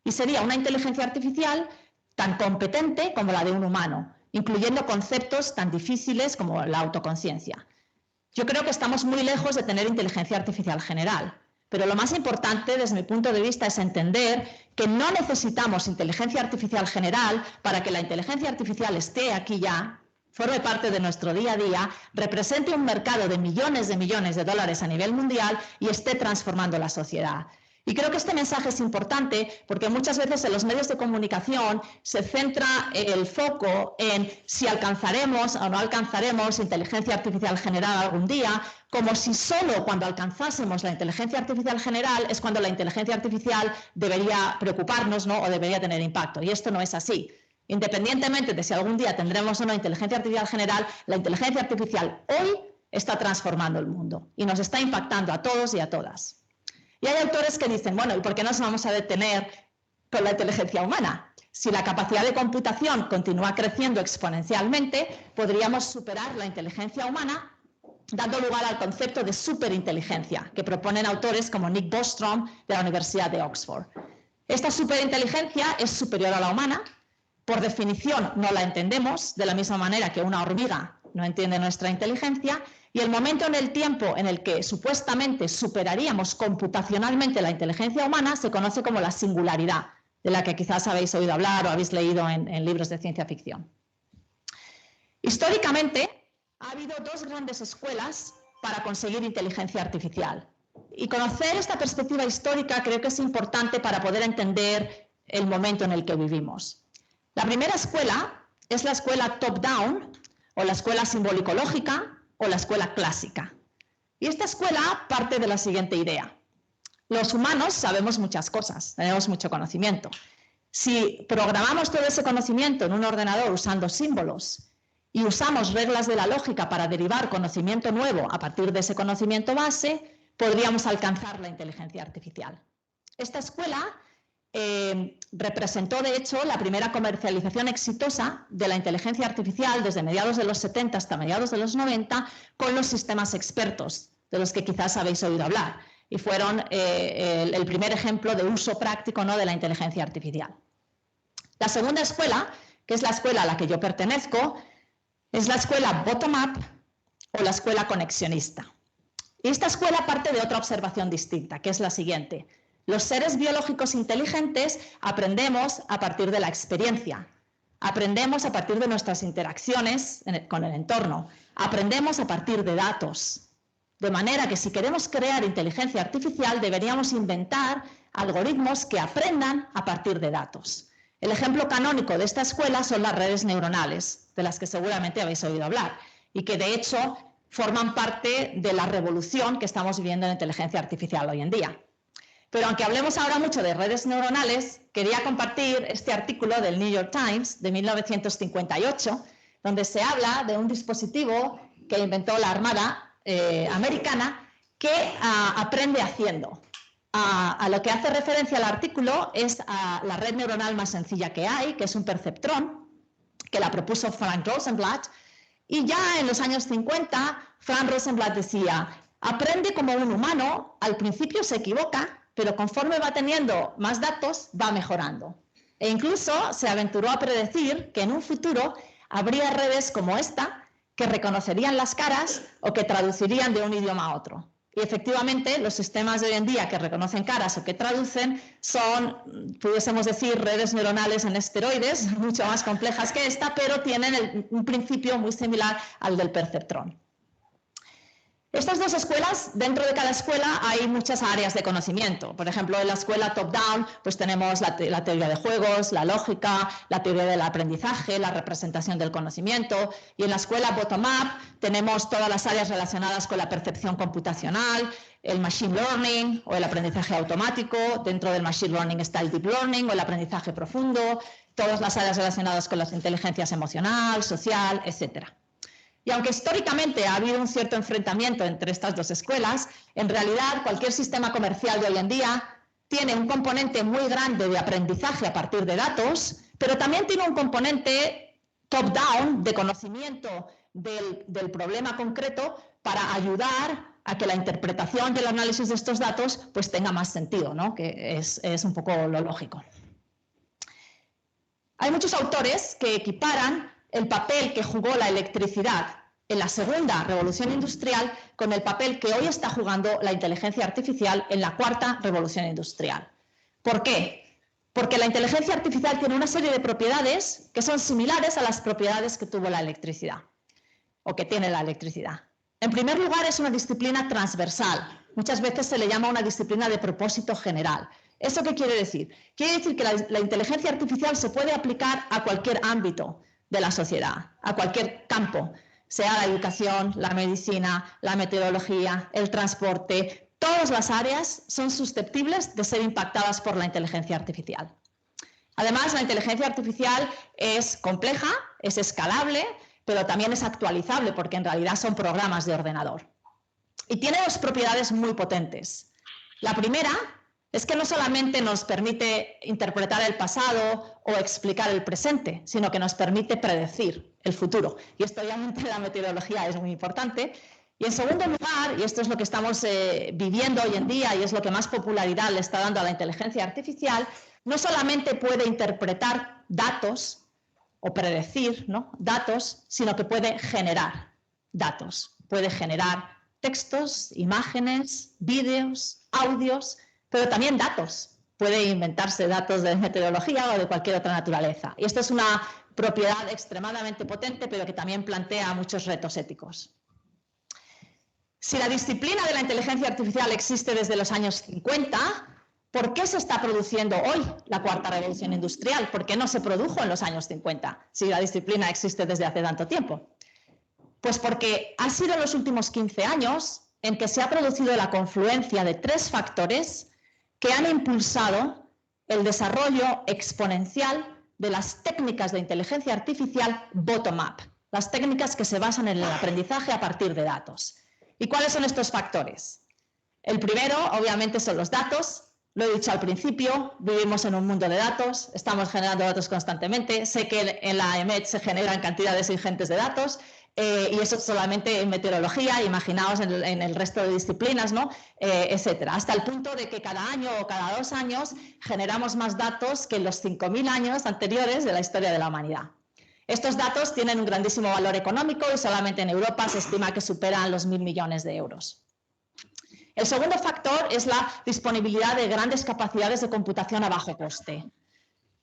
Y sería una inteligencia artificial tan competente como la de un humano, incluyendo conceptos tan difíciles como la autoconciencia. Yo creo que estamos muy lejos de tener inteligencia artificial general. Pero lo más importante, desde mi punto de vista, es entender que no necesitamos inteligencia artificial general para que la inteligencia artificial esté aquí ya, forme parte de nuestro día a día, represente un mercado de millones de dólares a nivel mundial y esté transformando la sociedad. Y creo que este mensaje es importante porque muchas veces en los medios de comunicación se centra el foco en si alcanzaremos o no alcanzaremos inteligencia artificial general algún día, como si solo cuando alcanzásemos la inteligencia artificial general es cuando la inteligencia artificial debería preocuparnos, ¿no? O debería tener impacto. Y esto no es así. Independientemente de si algún día tendremos o no inteligencia artificial general, la inteligencia artificial hoy está transformando el mundo y nos está impactando a todos y a todas. Y hay autores que dicen, bueno, ¿y por qué nos vamos a detener con la inteligencia humana? Si la capacidad de computación continúa creciendo exponencialmente, podríamos superar la inteligencia humana dando lugar al concepto de superinteligencia que proponen autores como Nick Bostrom de la Universidad de Oxford. Esta superinteligencia es superior a la humana, por definición no la entendemos de la misma manera que una hormiga no entiende nuestra inteligencia, y el momento en el tiempo en el que supuestamente superaríamos computacionalmente la inteligencia humana se conoce como la singularidad, de la que quizás habéis oído hablar o habéis leído en libros de ciencia ficción. Históricamente ha habido 2 grandes escuelas para conseguir inteligencia artificial. Y conocer esta perspectiva histórica creo que es importante para poder entender el momento en el que vivimos. La primera escuela es la escuela top-down o la escuela simbólico-lógica, o la escuela clásica. Y esta escuela parte de la siguiente idea. Los humanos sabemos muchas cosas, tenemos mucho conocimiento. Si programamos todo ese conocimiento en un ordenador usando símbolos y usamos reglas de la lógica para derivar conocimiento nuevo a partir de ese conocimiento base, podríamos alcanzar la inteligencia artificial. Esta escuela representó, de hecho, la primera comercialización exitosa de la inteligencia artificial desde mediados de los 70 hasta mediados de los 90 con los sistemas expertos, de los que quizás habéis oído hablar, y fueron el primer ejemplo de uso práctico, ¿no?, de la inteligencia artificial. La segunda escuela, que es la escuela a la que yo pertenezco, es la escuela bottom-up o la escuela conexionista. Y esta escuela parte de otra observación distinta, que es la siguiente. Los seres biológicos inteligentes aprendemos a partir de la experiencia. Aprendemos a partir de nuestras interacciones con el entorno. Aprendemos a partir de datos. De manera que si queremos crear inteligencia artificial, deberíamos inventar algoritmos que aprendan a partir de datos. El ejemplo canónico de esta escuela son las redes neuronales, de las que seguramente habéis oído hablar, y que de hecho forman parte de la revolución que estamos viviendo en la inteligencia artificial hoy en día. Pero aunque hablemos ahora mucho de redes neuronales, quería compartir este artículo del New York Times de 1958, donde se habla de un dispositivo que inventó la Armada americana que aprende haciendo. A lo que hace referencia el artículo es a la red neuronal más sencilla que hay, que es un perceptrón, que la propuso Frank Rosenblatt, y ya en los años 50, Frank Rosenblatt decía, aprende como un humano, al principio se equivoca, pero conforme va teniendo más datos, va mejorando. E incluso se aventuró a predecir que en un futuro habría redes como esta que reconocerían las caras o que traducirían de un idioma a otro. Y efectivamente, los sistemas de hoy en día que reconocen caras o que traducen son, pudiésemos decir, redes neuronales en esteroides, mucho más complejas que esta, pero tienen un principio muy similar al del perceptrón. Estas dos escuelas, dentro de cada escuela hay muchas áreas de conocimiento. Por ejemplo, en la escuela top-down pues tenemos la teoría de juegos, la lógica, la teoría del aprendizaje, la representación del conocimiento. Y en la escuela bottom-up tenemos todas las áreas relacionadas con la percepción computacional, el machine learning o el aprendizaje automático. Dentro del machine learning está el deep learning o el aprendizaje profundo. Todas las áreas relacionadas con las inteligencias emocional, social, etcétera. Y aunque históricamente ha habido un cierto enfrentamiento entre estas dos escuelas, en realidad cualquier sistema comercial de hoy en día tiene un componente muy grande de aprendizaje a partir de datos, pero también tiene un componente top-down de conocimiento del problema concreto para ayudar a que la interpretación y el análisis de estos datos pues tenga más sentido, ¿no? Que es un poco lo lógico. Hay muchos autores que equiparan el papel que jugó la electricidad en la segunda revolución industrial con el papel que hoy está jugando la inteligencia artificial en la cuarta revolución industrial. ¿Por qué? Porque la inteligencia artificial tiene una serie de propiedades que son similares a las propiedades que tuvo la electricidad o que tiene la electricidad. En primer lugar, es una disciplina transversal. Muchas veces se le llama una disciplina de propósito general. ¿Eso qué quiere decir? Quiere decir que la inteligencia artificial se puede aplicar a cualquier ámbito de la sociedad, a cualquier campo, sea la educación, la medicina, la meteorología, el transporte. Todas las áreas son susceptibles de ser impactadas por la inteligencia artificial. Además, la inteligencia artificial es compleja, es escalable, pero también es actualizable porque en realidad son programas de ordenador. Y tiene dos propiedades muy potentes. La primera es que no solamente nos permite interpretar el pasado o explicar el presente, sino que nos permite predecir el futuro. Y esto obviamente en la meteorología es muy importante. Y en segundo lugar, y esto es lo que estamos viviendo hoy en día y es lo que más popularidad le está dando a la inteligencia artificial, no solamente puede interpretar datos o predecir, ¿no?, datos, sino que puede generar datos. Puede generar textos, imágenes, vídeos, audios, pero también datos. Puede inventarse datos de meteorología o de cualquier otra naturaleza. Y esto es una propiedad extremadamente potente, pero que también plantea muchos retos éticos. Si la disciplina de la inteligencia artificial existe desde los años 50, ¿por qué se está produciendo hoy la cuarta revolución industrial? ¿Por qué no se produjo en los años 50, si la disciplina existe desde hace tanto tiempo? Pues porque ha sido en los últimos 15 años en que se ha producido la confluencia de tres factores que han impulsado el desarrollo exponencial de las técnicas de inteligencia artificial bottom-up, las técnicas que se basan en el aprendizaje a partir de datos. ¿Y cuáles son estos factores? El primero, obviamente, son los datos. Lo he dicho al principio, vivimos en un mundo de datos, estamos generando datos constantemente. Sé que en la EMET se generan cantidades ingentes de datos, y eso solamente en meteorología, imaginaos en el resto de disciplinas, ¿no? Etcétera. Hasta el punto de que cada año o cada 2 años generamos más datos que en los 5.000 años anteriores de la historia de la humanidad. Estos datos tienen un grandísimo valor económico y solamente en Europa se estima que superan los 1.000 millones de euros. El segundo factor es la disponibilidad de grandes capacidades de computación a bajo coste,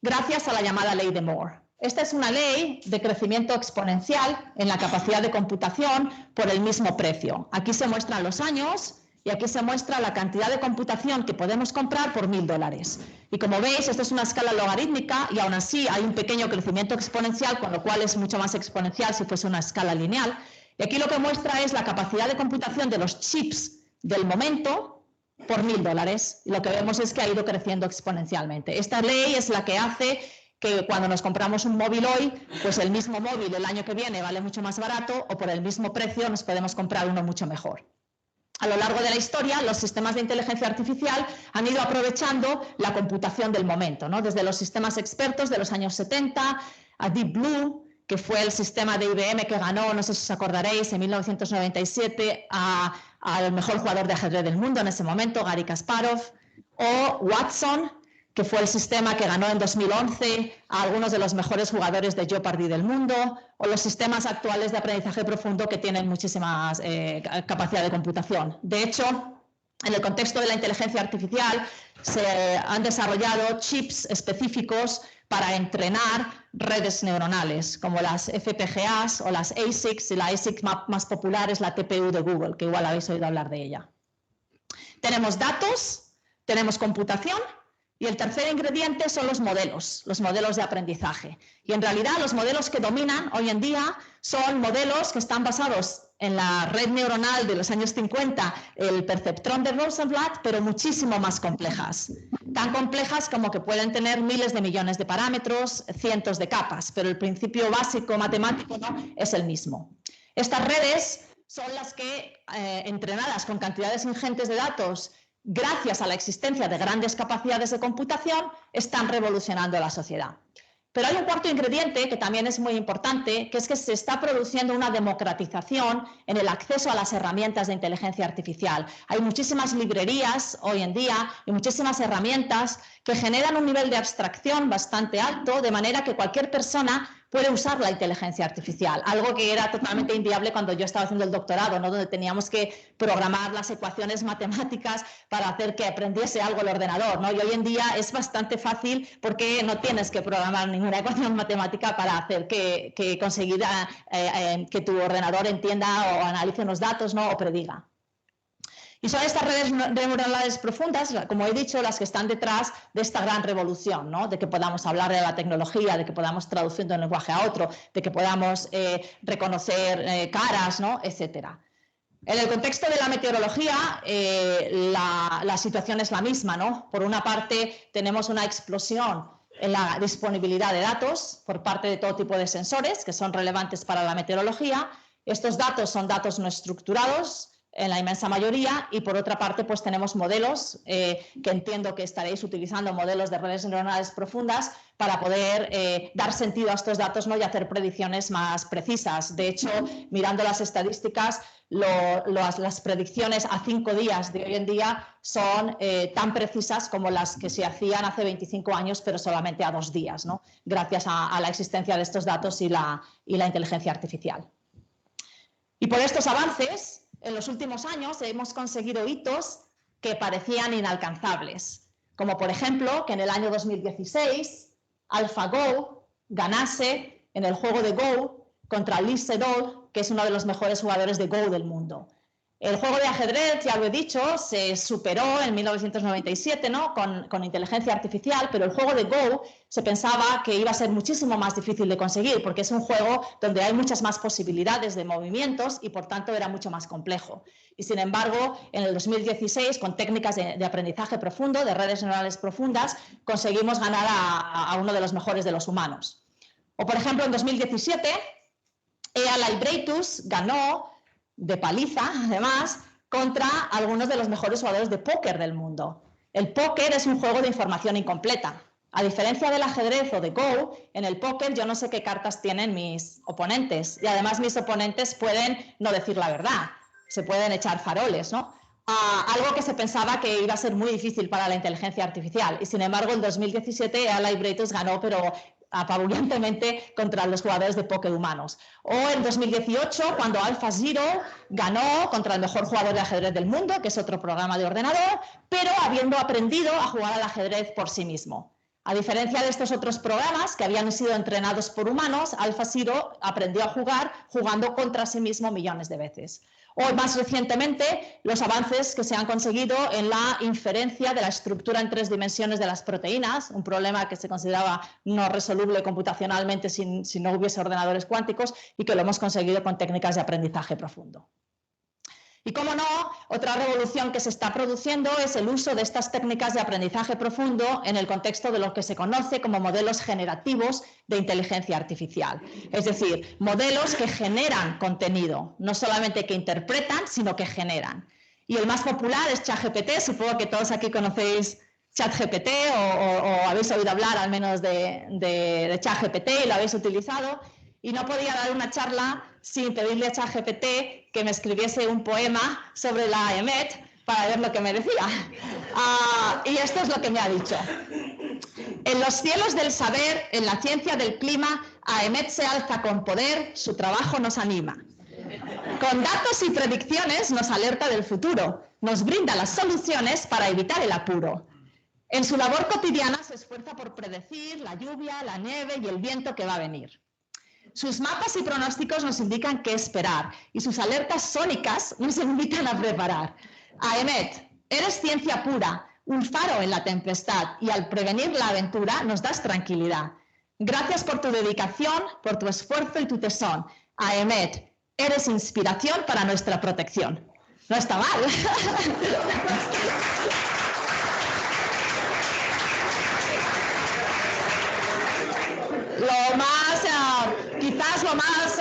gracias a la llamada ley de Moore. Esta es una ley de crecimiento exponencial en la capacidad de computación por el mismo precio. Aquí se muestran los años y aquí se muestra la cantidad de computación que podemos comprar por $1000. Y como veis, esta es una escala logarítmica y aún así hay un pequeño crecimiento exponencial, con lo cual es mucho más exponencial si fuese una escala lineal. Y aquí lo que muestra es la capacidad de computación de los chips del momento por $1000. Y lo que vemos es que ha ido creciendo exponencialmente. Esta ley es la que hace que cuando nos compramos un móvil hoy, pues el mismo móvil el año que viene vale mucho más barato o por el mismo precio nos podemos comprar uno mucho mejor. A lo largo de la historia, los sistemas de inteligencia artificial han ido aprovechando la computación del momento, ¿no? Desde los sistemas expertos de los años 70 a Deep Blue, que fue el sistema de IBM que ganó, no sé si os acordaréis, en 1997 al mejor jugador de ajedrez del mundo en ese momento, Garry Kasparov, o Watson, que fue el sistema que ganó en 2011 a algunos de los mejores jugadores de Jeopardy del mundo, o los sistemas actuales de aprendizaje profundo que tienen muchísima capacidad de computación. De hecho, en el contexto de la inteligencia artificial se han desarrollado chips específicos para entrenar redes neuronales, como las FPGAs o las ASICs, y la ASIC más popular es la TPU de Google, que igual habéis oído hablar de ella. Tenemos datos, tenemos computación, y el tercer ingrediente son los modelos de aprendizaje. Y en realidad los modelos que dominan hoy en día son modelos que están basados en la red neuronal de los años 50, el perceptrón de Rosenblatt, pero muchísimo más complejas. Tan complejas como que pueden tener miles de millones de parámetros, cientos de capas, pero el principio básico matemático, ¿no?, es el mismo. Estas redes son las que, entrenadas con cantidades ingentes de datos, gracias a la existencia de grandes capacidades de computación, están revolucionando la sociedad. Pero hay un cuarto ingrediente que también es muy importante, que es que se está produciendo una democratización en el acceso a las herramientas de inteligencia artificial. Hay muchísimas librerías hoy en día y muchísimas herramientas que generan un nivel de abstracción bastante alto, de manera que cualquier persona puede usar la inteligencia artificial, algo que era totalmente inviable cuando yo estaba haciendo el doctorado, ¿no?, donde teníamos que programar las ecuaciones matemáticas para hacer que aprendiese algo el ordenador, ¿no? Y hoy en día es bastante fácil porque no tienes que programar ninguna ecuación matemática para hacer que conseguir que tu ordenador entienda o analice unos datos, ¿no?, o prediga. Y son estas redes neuronales profundas, como he dicho, las que están detrás de esta gran revolución, ¿no?, de que podamos hablar de la tecnología, de que podamos traducir de un lenguaje a otro, de que podamos reconocer caras, ¿no?, etcétera. En el contexto de la meteorología, la situación es la misma, ¿no? Por una parte, tenemos una explosión en la disponibilidad de datos por parte de todo tipo de sensores que son relevantes para la meteorología. Estos datos son datos no estructurados, en la inmensa mayoría, y por otra parte pues tenemos modelos que entiendo que estaréis utilizando, modelos de redes neuronales profundas para poder dar sentido a estos datos, ¿no?, y hacer predicciones más precisas. De hecho, mirando las estadísticas, las predicciones a 5 días de hoy en día son tan precisas como las que se hacían hace 25 años, pero solamente a 2 días, ¿no?, gracias a la existencia de estos datos y la inteligencia artificial. Y por estos avances, en los últimos años hemos conseguido hitos que parecían inalcanzables, como por ejemplo que en el año 2016 AlphaGo ganase en el juego de Go contra Lee Sedol, que es uno de los mejores jugadores de Go del mundo. El juego de ajedrez, ya lo he dicho, se superó en 1997, ¿no?, con inteligencia artificial, pero el juego de Go se pensaba que iba a ser muchísimo más difícil de conseguir porque es un juego donde hay muchas más posibilidades de movimientos y por tanto era mucho más complejo. Y sin embargo, en el 2016, con técnicas de aprendizaje profundo, de redes neuronales profundas, conseguimos ganar a uno de los mejores de los humanos. O por ejemplo, en 2017, EA Libratus ganó de paliza, además, contra algunos de los mejores jugadores de póker del mundo. El póker es un juego de información incompleta. A diferencia del ajedrez o de Go, en el póker yo no sé qué cartas tienen mis oponentes y además mis oponentes pueden no decir la verdad, se pueden echar faroles, ¿no? Algo que se pensaba que iba a ser muy difícil para la inteligencia artificial y sin embargo en 2017 EA Libratus ganó, pero apabullantemente, contra los jugadores de póker humanos. O en 2018, cuando AlphaZero ganó contra el mejor jugador de ajedrez del mundo, que es otro programa de ordenador, pero habiendo aprendido a jugar al ajedrez por sí mismo. A diferencia de estos otros programas que habían sido entrenados por humanos, AlphaZero aprendió a jugar jugando contra sí mismo millones de veces. O más recientemente, los avances que se han conseguido en la inferencia de la estructura en 3 dimensiones de las proteínas, un problema que se consideraba no resoluble computacionalmente si no hubiese ordenadores cuánticos, y que lo hemos conseguido con técnicas de aprendizaje profundo. Y cómo no, otra revolución que se está produciendo es el uso de estas técnicas de aprendizaje profundo en el contexto de lo que se conoce como modelos generativos de inteligencia artificial. Es decir, modelos que generan contenido, no solamente que interpretan, sino que generan. Y el más popular es ChatGPT. Supongo que todos aquí conocéis ChatGPT o habéis oído hablar al menos de ChatGPT y lo habéis utilizado. Y no podía dar una charla sin pedirle a ChatGPT que me escribiese un poema sobre la AEMET para ver lo que me decía. Y esto es lo que me ha dicho. En los cielos del saber, en la ciencia del clima, AEMET se alza con poder, su trabajo nos anima. Con datos y predicciones nos alerta del futuro, nos brinda las soluciones para evitar el apuro. En su labor cotidiana se esfuerza por predecir la lluvia, la nieve y el viento que va a venir. Sus mapas y pronósticos nos indican qué esperar y sus alertas sónicas nos invitan a preparar. AEMET, eres ciencia pura, un faro en la tempestad y al prevenir la aventura nos das tranquilidad. Gracias por tu dedicación, por tu esfuerzo y tu tesón. AEMET, eres inspiración para nuestra protección. No está mal. Quizás lo más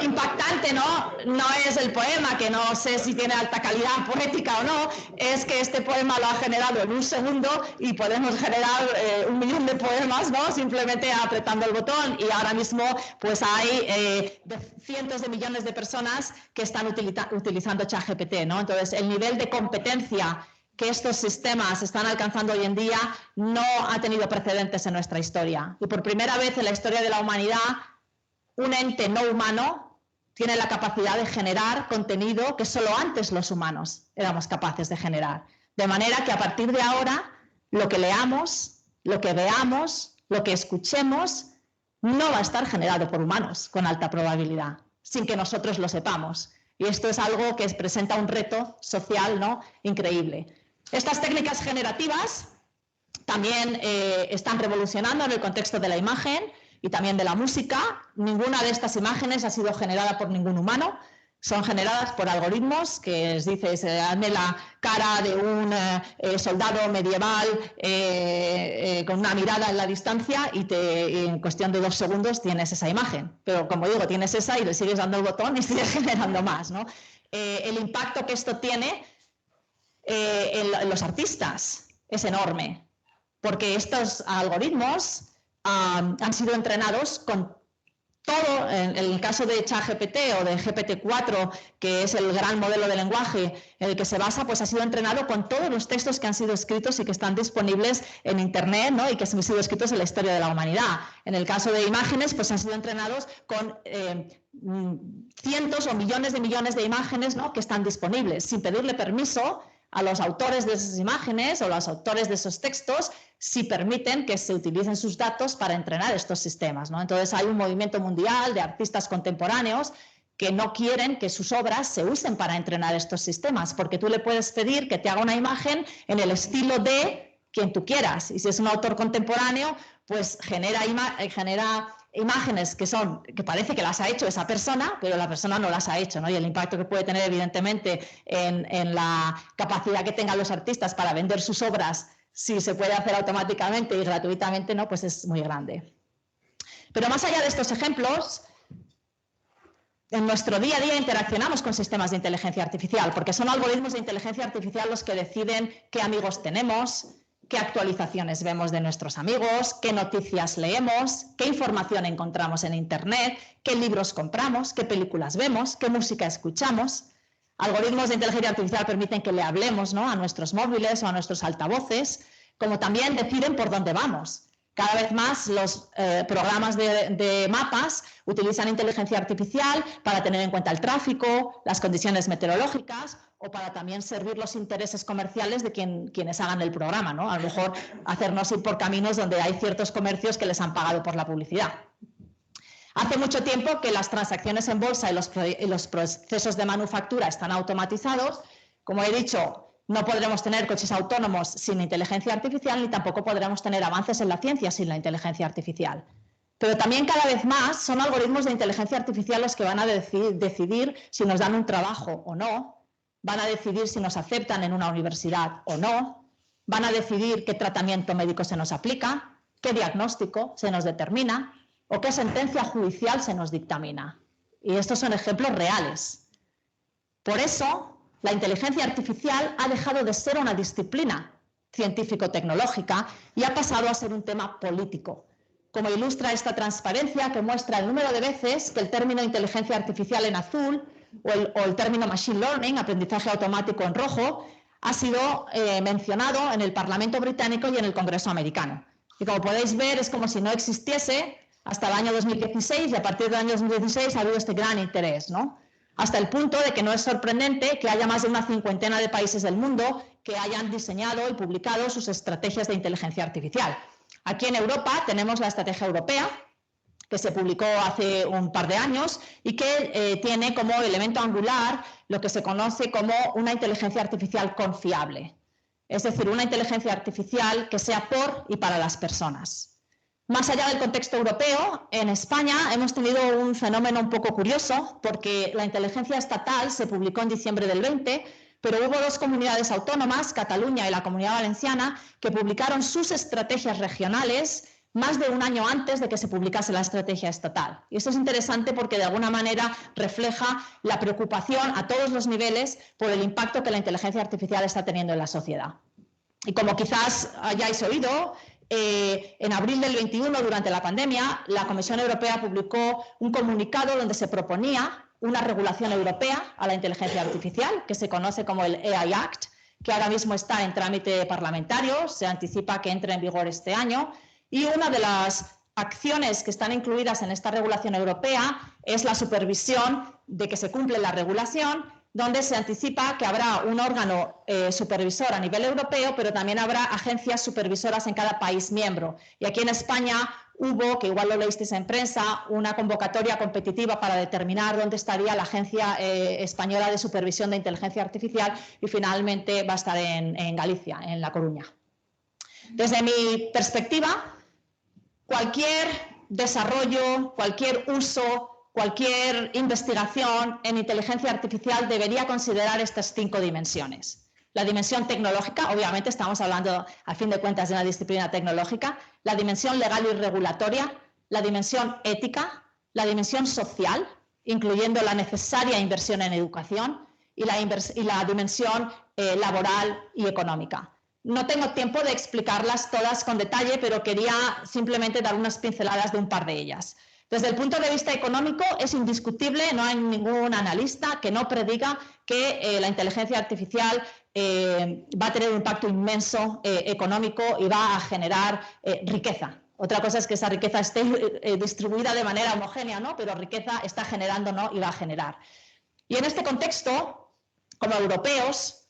impactante no es el poema, que no sé si tiene alta calidad poética o no, es que este poema lo ha generado en un segundo y podemos generar 1 millón de poemas, ¿no? Simplemente apretando el botón, y ahora mismo pues hay cientos de millones de personas que están utilizando ChatGPT, ¿no? Entonces el nivel de competencia que estos sistemas están alcanzando hoy en día no ha tenido precedentes en nuestra historia. Y por primera vez en la historia de la humanidad, un ente no humano tiene la capacidad de generar contenido que solo antes los humanos éramos capaces de generar. De manera que a partir de ahora, lo que leamos, lo que veamos, lo que escuchemos, no va a estar generado por humanos con alta probabilidad, sin que nosotros lo sepamos. Y esto es algo que presenta un reto social, ¿no?, increíble. Estas técnicas generativas también están revolucionando en el contexto de la imagen y también de la música. Ninguna de estas imágenes ha sido generada por ningún humano. Son generadas por algoritmos que les dices, hazme la cara de un soldado medieval con una mirada en la distancia y en cuestión de 2 segundos tienes esa imagen. Pero como digo, tienes esa y le sigues dando el botón y sigues generando más, ¿no? El impacto que esto tiene en los artistas es enorme, porque estos algoritmos han sido entrenados con todo. En el caso de ChatGPT o de GPT-4, que es el gran modelo de lenguaje en el que se basa, pues ha sido entrenado con todos los textos que han sido escritos y que están disponibles en Internet, ¿no?, y que han sido escritos en la historia de la humanidad. En el caso de imágenes, pues han sido entrenados con cientos o millones de imágenes, ¿no?, que están disponibles, sin pedirle permiso a los autores de esas imágenes o los autores de esos textos, si permiten que se utilicen sus datos para entrenar estos sistemas, ¿no? Entonces hay un movimiento mundial de artistas contemporáneos que no quieren que sus obras se usen para entrenar estos sistemas, porque tú le puedes pedir que te haga una imagen en el estilo de quien tú quieras, y si es un autor contemporáneo, pues genera imágenes que parece que las ha hecho esa persona, pero la persona no las ha hecho, ¿no? Y el impacto que puede tener, evidentemente, en la capacidad que tengan los artistas para vender sus obras, si se puede hacer automáticamente y gratuitamente, ¿no?, pues es muy grande. Pero más allá de estos ejemplos, en nuestro día a día interaccionamos con sistemas de inteligencia artificial, porque son algoritmos de inteligencia artificial los que deciden qué amigos tenemos, qué actualizaciones vemos de nuestros amigos, qué noticias leemos, qué información encontramos en Internet, qué libros compramos, qué películas vemos, qué música escuchamos. Algoritmos de inteligencia artificial permiten que le hablemos, ¿no?, a nuestros móviles o a nuestros altavoces, como también deciden por dónde vamos. Cada vez más los programas de mapas utilizan inteligencia artificial para tener en cuenta el tráfico, las condiciones meteorológicas o para también servir los intereses comerciales de quienes hagan el programa, ¿no? A lo mejor hacernos ir por caminos donde hay ciertos comercios que les han pagado por la publicidad. Hace mucho tiempo que las transacciones en bolsa y los procesos de manufactura están automatizados. Como he dicho, no podremos tener coches autónomos sin inteligencia artificial, ni tampoco podremos tener avances en la ciencia sin la inteligencia artificial. Pero también cada vez más son algoritmos de inteligencia artificial los que van a decidir si nos dan un trabajo o no, van a decidir si nos aceptan en una universidad o no, van a decidir qué tratamiento médico se nos aplica, qué diagnóstico se nos determina o qué sentencia judicial se nos dictamina. Y estos son ejemplos reales. Por eso, la inteligencia artificial ha dejado de ser una disciplina científico-tecnológica y ha pasado a ser un tema político, como ilustra esta transparencia que muestra el número de veces que el término inteligencia artificial en azul o el término machine learning, aprendizaje automático en rojo, ha sido mencionado en el Parlamento británico y en el Congreso americano. Y como podéis ver, es como si no existiese hasta el año 2016, y a partir del año 2016 ha habido este gran interés, ¿no? Hasta el punto de que no es sorprendente que haya más de una cincuentena de países del mundo que hayan diseñado y publicado sus estrategias de inteligencia artificial. Aquí en Europa tenemos la estrategia europea, que se publicó hace un par de años y que tiene como elemento angular lo que se conoce como una inteligencia artificial confiable. Es decir, una inteligencia artificial que sea por y para las personas. Más allá del contexto europeo, en España hemos tenido un fenómeno un poco curioso, porque la inteligencia estatal se publicó en diciembre del 20, pero hubo dos comunidades autónomas, Cataluña y la Comunidad Valenciana, que publicaron sus estrategias regionales más de un año antes de que se publicase la estrategia estatal. Y esto es interesante porque de alguna manera refleja la preocupación a todos los niveles por el impacto que la inteligencia artificial está teniendo en la sociedad. Y como quizás hayáis oído, en abril del 21, durante la pandemia, la Comisión Europea publicó un comunicado donde se proponía una regulación europea a la inteligencia artificial, que se conoce como el AI Act, que ahora mismo está en trámite parlamentario, se anticipa que entre en vigor este año, y una de las acciones que están incluidas en esta regulación europea es la supervisión de que se cumple la regulación, donde se anticipa que habrá un órgano supervisor a nivel europeo, pero también habrá agencias supervisoras en cada país miembro. Y aquí en España hubo, que igual lo leísteis en prensa, una convocatoria competitiva para determinar dónde estaría la Agencia Española de Supervisión de Inteligencia Artificial, y finalmente va a estar en Galicia, en La Coruña. Desde mi perspectiva, cualquier desarrollo, cualquier uso, cualquier investigación en inteligencia artificial debería considerar estas 5 dimensiones. La dimensión tecnológica, obviamente estamos hablando a fin de cuentas de una disciplina tecnológica, la dimensión legal y regulatoria, la dimensión ética, la dimensión social, incluyendo la necesaria inversión en educación, y la dimensión laboral y económica. No tengo tiempo de explicarlas todas con detalle, pero quería simplemente dar unas pinceladas de un par de ellas. Desde el punto de vista económico es indiscutible, no hay ningún analista que no prediga que la inteligencia artificial va a tener un impacto inmenso económico y va a generar riqueza. Otra cosa es que esa riqueza esté distribuida de manera homogénea, ¿no? Pero riqueza está generando, ¿no? Y va a generar. Y en este contexto, como europeos,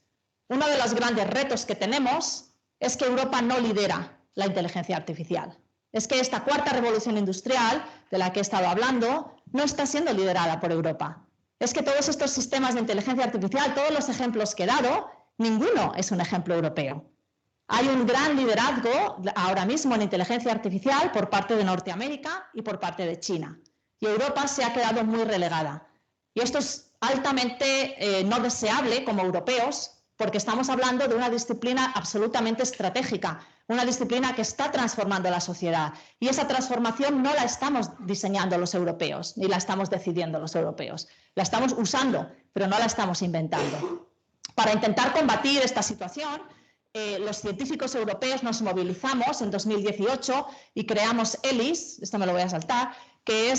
uno de los grandes retos que tenemos es que Europa no lidera la inteligencia artificial. Es que esta cuarta revolución industrial, de la que he estado hablando, no está siendo liderada por Europa. Es que todos estos sistemas de inteligencia artificial, todos los ejemplos que he dado, ninguno es un ejemplo europeo. Hay un gran liderazgo ahora mismo en inteligencia artificial por parte de Norteamérica y por parte de China. Y Europa se ha quedado muy relegada. Y esto es altamente no deseable como europeos, porque estamos hablando de una disciplina absolutamente estratégica, una disciplina que está transformando la sociedad, y esa transformación no la estamos diseñando los europeos, ni la estamos decidiendo los europeos. La estamos usando, pero no la estamos inventando. Para intentar combatir esta situación, los científicos europeos nos movilizamos en 2018 y creamos ELIS, esto me lo voy a saltar, que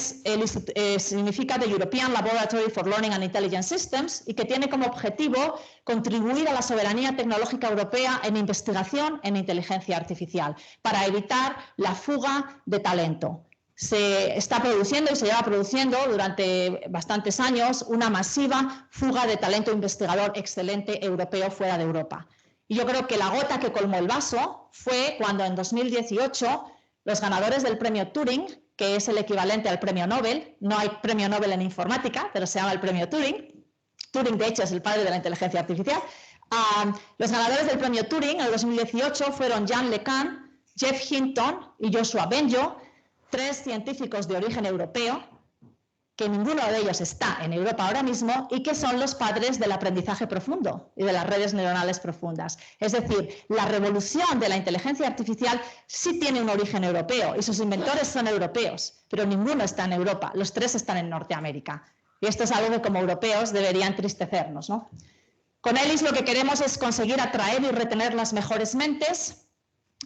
significa The European Laboratory for Learning and Intelligence Systems, y que tiene como objetivo contribuir a la soberanía tecnológica europea en investigación en inteligencia artificial, para evitar la fuga de talento. se está produciendo y se lleva produciendo durante bastantes años una masiva fuga de talento investigador excelente europeo fuera de Europa. Y yo creo que la gota que colmó el vaso fue cuando en 2018 los ganadores del premio Turing, que es el equivalente al premio Nobel, no hay premio Nobel en informática, pero se llama el premio Turing. Turing, de hecho, es el padre de la inteligencia artificial. Los ganadores del premio Turing en el 2018 fueron Jean LeCun, Geoff Hinton y Joshua Bengio, 3 científicos de origen europeo, que ninguno de ellos está en Europa ahora mismo y que son los padres del aprendizaje profundo y de las redes neuronales profundas. Es decir, la revolución de la inteligencia artificial sí tiene un origen europeo y sus inventores son europeos, pero ninguno está en Europa, los 3 están en Norteamérica. Y esto es algo que como europeos debería entristecernos, ¿no? Con ELIS lo que queremos es conseguir atraer y retener las mejores mentes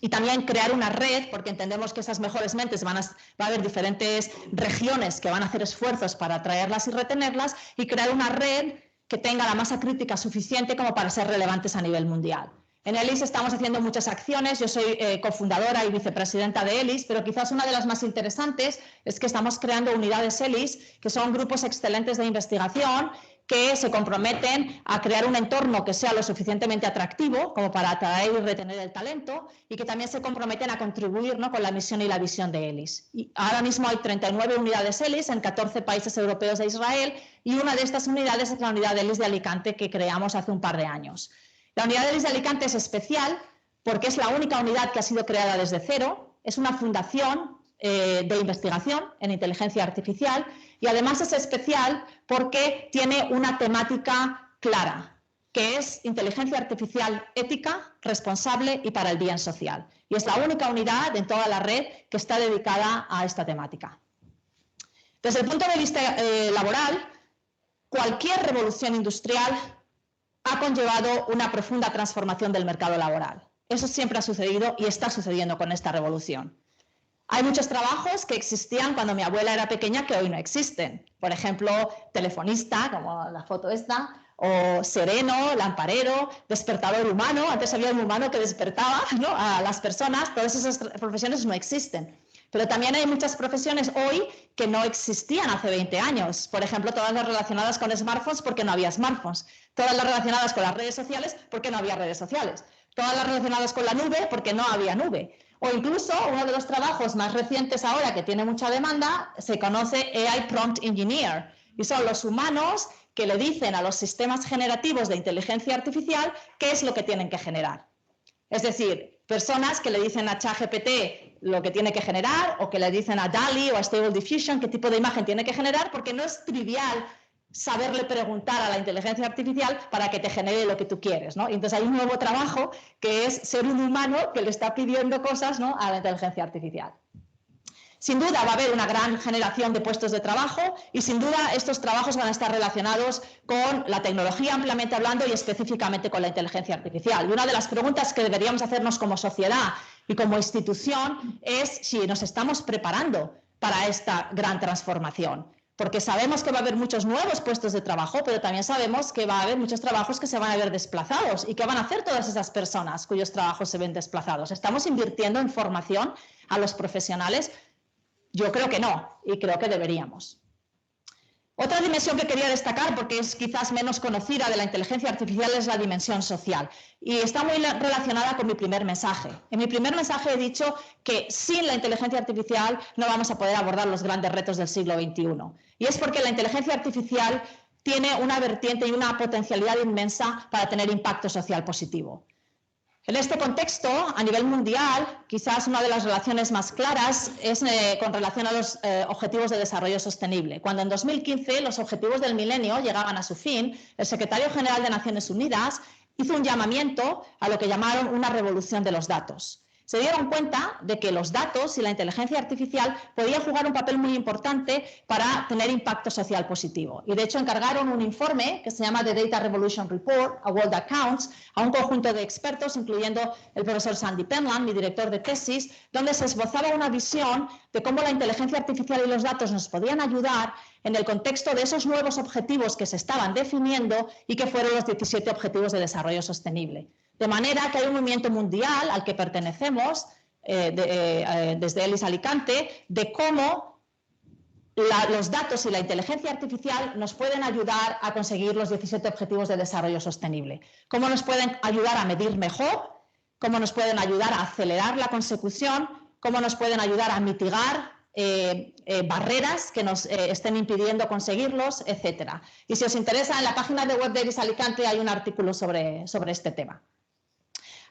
y también crear una red, porque entendemos que esas mejores mentes va a haber diferentes regiones que van a hacer esfuerzos para atraerlas y retenerlas, y crear una red que tenga la masa crítica suficiente como para ser relevantes a nivel mundial. En ELIS estamos haciendo muchas acciones, yo soy cofundadora y vicepresidenta de ELIS, pero quizás una de las más interesantes es que estamos creando unidades ELIS, que son grupos excelentes de investigación, que se comprometen a crear un entorno que sea lo suficientemente atractivo como para atraer y retener el talento, y que también se comprometen a contribuir, ¿no?, con la misión y la visión de ELIS. Y ahora mismo hay 39 unidades ELIS en 14 países europeos de Israel, y una de estas unidades es la unidad ELIS de Alicante que creamos hace un par de años. La unidad ELIS de Alicante es especial porque es la única unidad que ha sido creada desde cero, es una fundación de investigación en inteligencia artificial, y además es especial porque tiene una temática clara, que es inteligencia artificial ética, responsable y para el bien social. Y es la única unidad en toda la red que está dedicada a esta temática. Desde el punto de vista laboral, cualquier revolución industrial ha conllevado una profunda transformación del mercado laboral. Eso siempre ha sucedido y está sucediendo con esta revolución. Hay muchos trabajos que existían cuando mi abuela era pequeña que hoy no existen. Por ejemplo, telefonista, como la foto esta, o sereno, lamparero, despertador humano. Antes había un humano que despertaba, ¿no?, a las personas. Todas esas profesiones no existen. Pero también hay muchas profesiones hoy que no existían hace 20 años. Por ejemplo, todas las relacionadas con smartphones porque no había smartphones. Todas las relacionadas con las redes sociales porque no había redes sociales. Todas las relacionadas con la nube porque no había nube. O incluso uno de los trabajos más recientes ahora que tiene mucha demanda se conoce AI Prompt Engineer, y son los humanos que le dicen a los sistemas generativos de inteligencia artificial qué es lo que tienen que generar. Es decir, personas que le dicen a ChatGPT lo que tiene que generar, o que le dicen a DALL-E o a Stable Diffusion qué tipo de imagen tiene que generar, porque no es trivial saberle preguntar a la inteligencia artificial para que te genere lo que tú quieres, ¿no? Y entonces hay un nuevo trabajo que es ser un humano que le está pidiendo cosas, ¿no?, a la inteligencia artificial. Sin duda va a haber una gran generación de puestos de trabajo, y sin duda estos trabajos van a estar relacionados con la tecnología ampliamente hablando y específicamente con la inteligencia artificial. Y una de las preguntas que deberíamos hacernos como sociedad y como institución es si nos estamos preparando para esta gran transformación. Porque sabemos que va a haber muchos nuevos puestos de trabajo, pero también sabemos que va a haber muchos trabajos que se van a ver desplazados. ¿Y qué van a hacer todas esas personas cuyos trabajos se ven desplazados? ¿Estamos invirtiendo en formación a los profesionales? Yo creo que no, y creo que deberíamos. Otra dimensión que quería destacar, porque es quizás menos conocida de la inteligencia artificial, es la dimensión social. Y está muy relacionada con mi primer mensaje. En mi primer mensaje he dicho que sin la inteligencia artificial no vamos a poder abordar los grandes retos del siglo XXI. Y es porque la inteligencia artificial tiene una vertiente y una potencialidad inmensa para tener impacto social positivo. En este contexto, a nivel mundial, quizás una de las relaciones más claras es con relación a los Objetivos de Desarrollo Sostenible. Cuando en 2015 los Objetivos del Milenio llegaban a su fin, el secretario general de Naciones Unidas hizo un llamamiento a lo que llamaron una revolución de los datos. Se dieron cuenta de que los datos y la inteligencia artificial podían jugar un papel muy importante para tener impacto social positivo. Y de hecho encargaron un informe que se llama The Data Revolution Report, A World That Counts, a un conjunto de expertos, incluyendo el profesor Sandy Penland, mi director de tesis, donde se esbozaba una visión de cómo la inteligencia artificial y los datos nos podían ayudar en el contexto de esos nuevos objetivos que se estaban definiendo y que fueron los 17 Objetivos de Desarrollo Sostenible. De manera que hay un movimiento mundial al que pertenecemos, desde ELIS Alicante, de cómo los datos y la inteligencia artificial nos pueden ayudar a conseguir los 17 Objetivos de Desarrollo Sostenible. Cómo nos pueden ayudar a medir mejor, cómo nos pueden ayudar a acelerar la consecución, cómo nos pueden ayudar a mitigar barreras que nos estén impidiendo conseguirlos, etc. Y si os interesa, en la página de web de ELIS Alicante hay un artículo sobre este tema.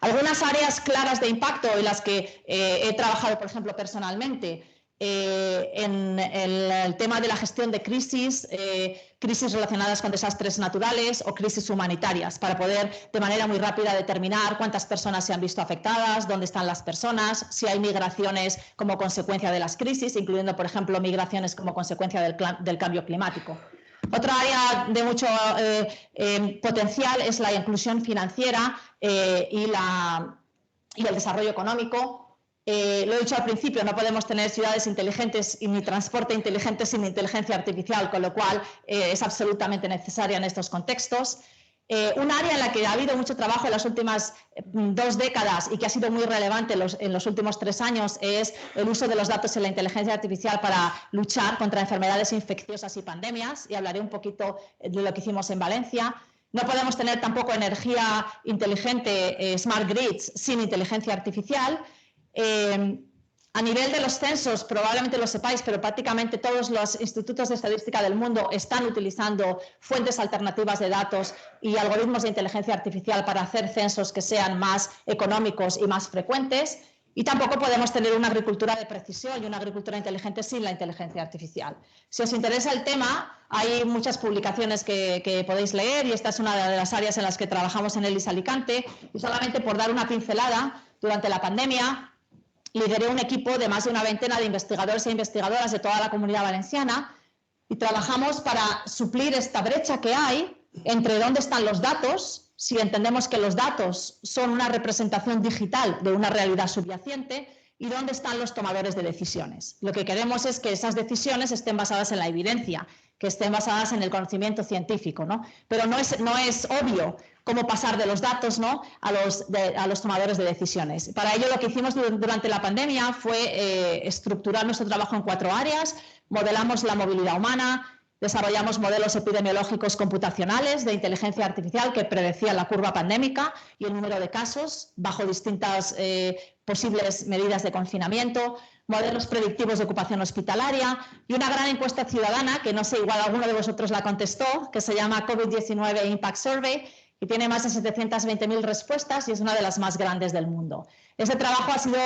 Algunas áreas claras de impacto en las que he trabajado, por ejemplo, personalmente, en el tema de la gestión de crisis, crisis relacionadas con desastres naturales o crisis humanitarias, para poder de manera muy rápida determinar cuántas personas se han visto afectadas, dónde están las personas, si hay migraciones como consecuencia de las crisis, incluyendo, por ejemplo, migraciones como consecuencia del cambio climático. Otra área de mucho potencial es la inclusión financiera y el desarrollo económico. Lo he dicho al principio, no podemos tener ciudades inteligentes y ni transporte inteligente sin inteligencia artificial, con lo cual es absolutamente necesaria en estos contextos. Un área en la que ha habido mucho trabajo en las últimas 2 décadas y que ha sido muy relevante en los últimos 3 años es el uso de los datos en la inteligencia artificial para luchar contra enfermedades infecciosas y pandemias, y hablaré un poquito de lo que hicimos en Valencia. No podemos tener tampoco energía inteligente, smart grids, sin inteligencia artificial. A nivel de los censos, probablemente lo sepáis, pero prácticamente todos los institutos de estadística del mundo están utilizando fuentes alternativas de datos y algoritmos de inteligencia artificial para hacer censos que sean más económicos y más frecuentes. Y tampoco podemos tener una agricultura de precisión y una agricultura inteligente sin la inteligencia artificial. Si os interesa el tema, hay muchas publicaciones que podéis leer, y esta es una de las áreas en las que trabajamos en ELIS Alicante. Y solamente por dar una pincelada, durante la pandemia lideré un equipo de más de una veintena de investigadores e investigadoras de toda la Comunidad Valenciana, y trabajamos para suplir esta brecha que hay entre dónde están los datos, si entendemos que los datos son una representación digital de una realidad subyacente, y dónde están los tomadores de decisiones. Lo que queremos es que esas decisiones estén basadas en la evidencia, que estén basadas en el conocimiento científico, ¿no? Pero no es obvio cómo pasar de los datos, ¿no?, a los tomadores de decisiones. Para ello, lo que hicimos durante la pandemia fue estructurar nuestro trabajo en 4 áreas. Modelamos la movilidad humana, desarrollamos modelos epidemiológicos computacionales de inteligencia artificial que predecían la curva pandémica y el número de casos bajo distintas posibles medidas de confinamiento, modelos predictivos de ocupación hospitalaria y una gran encuesta ciudadana, que no sé, igual alguno de vosotros la contestó, que se llama COVID-19 Impact Survey, y tiene más de 720.000 respuestas y es una de las más grandes del mundo. Este trabajo ha sido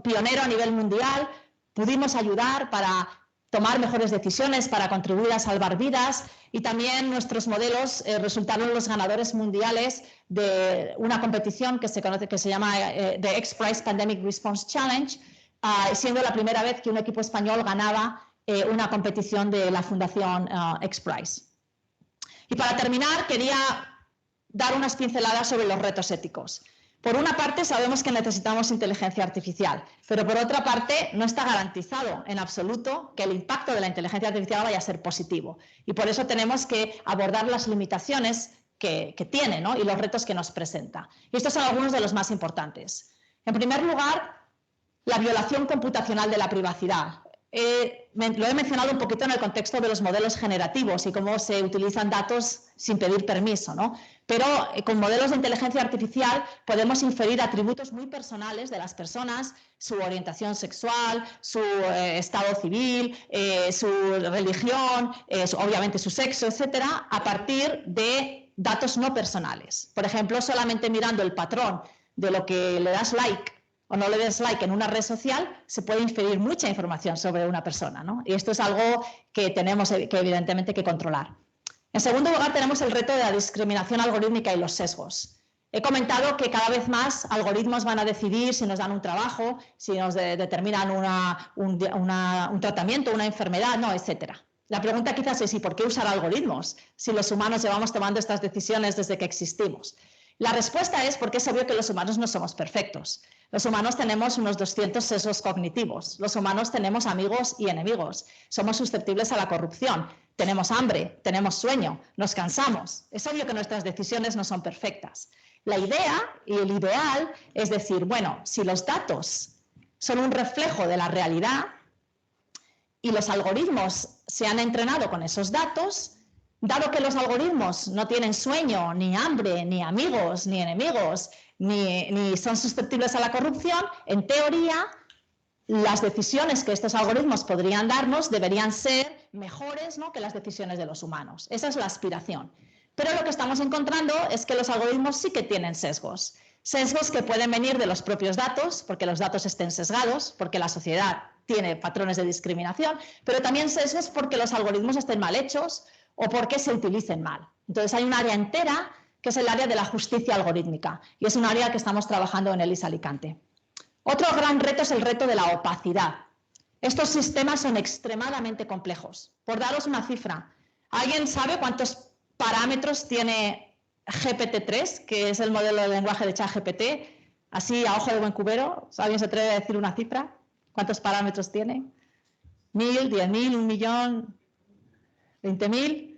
pionero a nivel mundial. Pudimos ayudar para tomar mejores decisiones, para contribuir a salvar vidas, y también nuestros modelos resultaron los ganadores mundiales de una competición que se llama The XPRIZE Pandemic Response Challenge, siendo la primera vez que un equipo español ganaba una competición de la Fundación XPRIZE. Y para terminar, quería dar unas pinceladas sobre los retos éticos. Por una parte, sabemos que necesitamos inteligencia artificial, pero por otra parte, no está garantizado en absoluto que el impacto de la inteligencia artificial vaya a ser positivo. Y por eso tenemos que abordar las limitaciones que tiene, ¿no?, y los retos que nos presenta. Y estos son algunos de los más importantes. En primer lugar, la violación computacional de la privacidad. Lo he mencionado un poquito en el contexto de los modelos generativos y cómo se utilizan datos sin pedir permiso, ¿no? Pero con modelos de inteligencia artificial podemos inferir atributos muy personales de las personas, su orientación sexual, su estado civil, su religión, obviamente su sexo, etcétera, a partir de datos no personales. Por ejemplo, solamente mirando el patrón de lo que le das like o no le des like en una red social, se puede inferir mucha información sobre una persona, ¿no? Y esto es algo que tenemos que evidentemente que controlar. En segundo lugar, tenemos el reto de la discriminación algorítmica y los sesgos. He comentado que cada vez más algoritmos van a decidir si nos dan un trabajo, si nos determinan un tratamiento, una enfermedad, no, etcétera. La pregunta quizás es, ¿y por qué usar algoritmos si los humanos llevamos tomando estas decisiones desde que existimos? La respuesta es porque es obvio que los humanos no somos perfectos. Los humanos tenemos unos 200 sesgos cognitivos. Los humanos tenemos amigos y enemigos. Somos susceptibles a la corrupción. Tenemos hambre, tenemos sueño, nos cansamos. Es obvio que nuestras decisiones no son perfectas. La idea y el ideal es decir, bueno, si los datos son un reflejo de la realidad y los algoritmos se han entrenado con esos datos. Dado que los algoritmos no tienen sueño, ni hambre, ni amigos, ni enemigos, ni son susceptibles a la corrupción, en teoría, las decisiones que estos algoritmos podrían darnos deberían ser mejores, ¿no?, que las decisiones de los humanos. Esa es la aspiración. Pero lo que estamos encontrando es que los algoritmos sí que tienen sesgos. Sesgos que pueden venir de los propios datos, porque los datos estén sesgados, porque la sociedad tiene patrones de discriminación, pero también sesgos porque los algoritmos estén mal hechos o porque se utilicen mal. Entonces hay un área entera que es el área de la justicia algorítmica y es un área que estamos trabajando en el IS Alicante. Otro gran reto es el reto de la opacidad. Estos sistemas son extremadamente complejos. Por daros una cifra, ¿alguien sabe cuántos parámetros tiene GPT-3, que es el modelo de lenguaje de ChatGPT? Así, a ojo de buen cubero, ¿alguien se atreve a decir una cifra? ¿Cuántos parámetros tiene? ¿1000, 10.000, 1 millón, 20.000?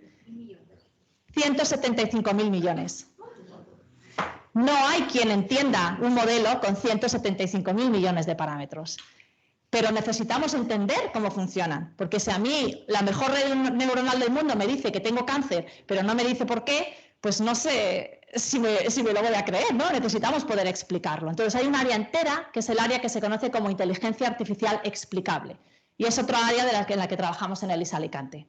175.000 millones. No hay quien entienda un modelo con 175.000 millones de parámetros. Pero necesitamos entender cómo funcionan, porque si a mí la mejor red neuronal del mundo me dice que tengo cáncer, pero no me dice por qué, pues no sé si me lo voy a creer, ¿no? Necesitamos poder explicarlo. Entonces hay un área entera, que es el área que se conoce como inteligencia artificial explicable, y es otra área en la que trabajamos en el IS Alicante.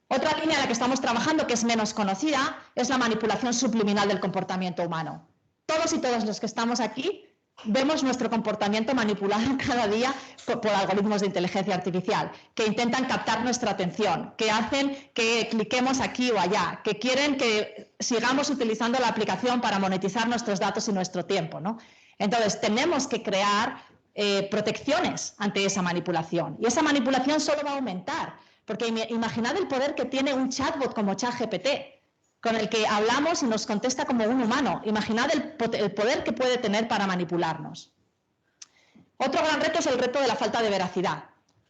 Otra línea en la que estamos trabajando, que es menos conocida, es la manipulación subliminal del comportamiento humano. Todos y todas los que estamos aquí vemos nuestro comportamiento manipulado cada día por algoritmos de inteligencia artificial, que intentan captar nuestra atención, que hacen que cliquemos aquí o allá, que quieren que sigamos utilizando la aplicación para monetizar nuestros datos y nuestro tiempo, ¿no? Entonces, tenemos que crear protecciones ante esa manipulación. Y esa manipulación solo va a aumentar, porque imaginad el poder que tiene un chatbot como ChatGPT, con el que hablamos y nos contesta como un humano. Imaginad el poder que puede tener para manipularnos. Otro gran reto es el reto de la falta de veracidad.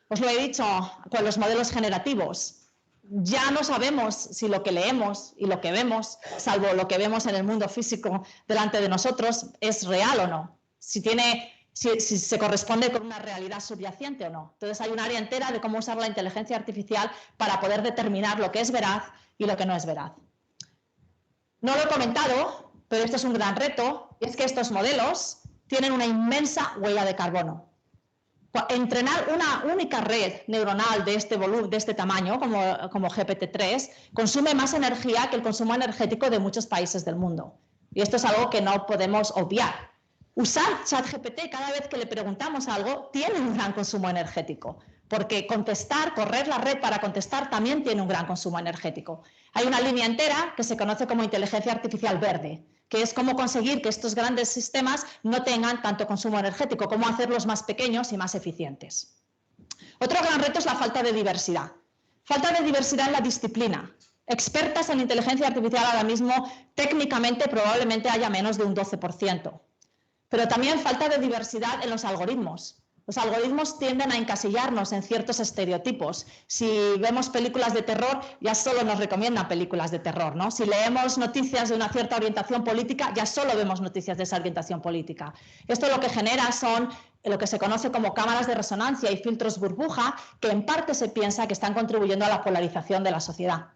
Os lo he dicho con los modelos generativos. Ya no sabemos si lo que leemos y lo que vemos, salvo lo que vemos en el mundo físico delante de nosotros, es real o no. Si se corresponde con una realidad subyacente o no. Entonces hay un área entera de cómo usar la inteligencia artificial para poder determinar lo que es veraz y lo que no es veraz. No lo he comentado, pero esto es un gran reto, y es que estos modelos tienen una inmensa huella de carbono. Entrenar una única red neuronal de este tamaño, como GPT-3, consume más energía que el consumo energético de muchos países del mundo. Y esto es algo que no podemos obviar. Usar ChatGPT cada vez que le preguntamos algo tiene un gran consumo energético, porque correr la red para contestar también tiene un gran consumo energético. Hay una línea entera que se conoce como inteligencia artificial verde, que es cómo conseguir que estos grandes sistemas no tengan tanto consumo energético, cómo hacerlos más pequeños y más eficientes. Otro gran reto es la falta de diversidad. Falta de diversidad en la disciplina. Expertas en inteligencia artificial ahora mismo, técnicamente probablemente haya menos de un 12%. Pero también falta de diversidad en los algoritmos. Los algoritmos tienden a encasillarnos en ciertos estereotipos. Si vemos películas de terror, ya solo nos recomiendan películas de terror, ¿no? Si leemos noticias de una cierta orientación política, ya solo vemos noticias de esa orientación política. Esto lo que genera son lo que se conoce como cámaras de resonancia y filtros burbuja, que en parte se piensa que están contribuyendo a la polarización de la sociedad.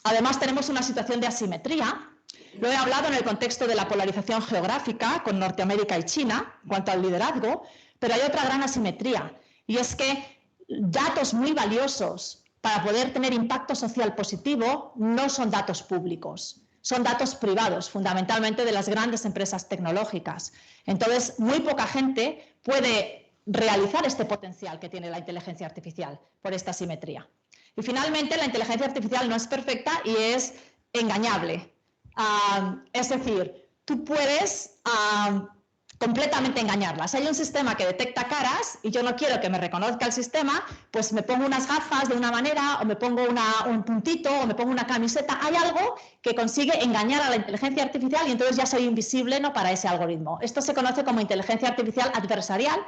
Además, tenemos una situación de asimetría. Lo he hablado en el contexto de la polarización geográfica con Norteamérica y China, en cuanto al liderazgo, pero hay otra gran asimetría, y es que datos muy valiosos para poder tener impacto social positivo no son datos públicos, son datos privados, fundamentalmente de las grandes empresas tecnológicas. Entonces, muy poca gente puede realizar este potencial que tiene la inteligencia artificial por esta asimetría. Y finalmente, la inteligencia artificial no es perfecta y es engañable. Es decir, tú puedes completamente engañarla. Si hay un sistema que detecta caras y yo no quiero que me reconozca el sistema, pues me pongo unas gafas de una manera, o me pongo un puntito, o me pongo una camiseta. Hay algo que consigue engañar a la inteligencia artificial y entonces ya soy invisible, ¿no?, para ese algoritmo. Esto se conoce como inteligencia artificial adversarial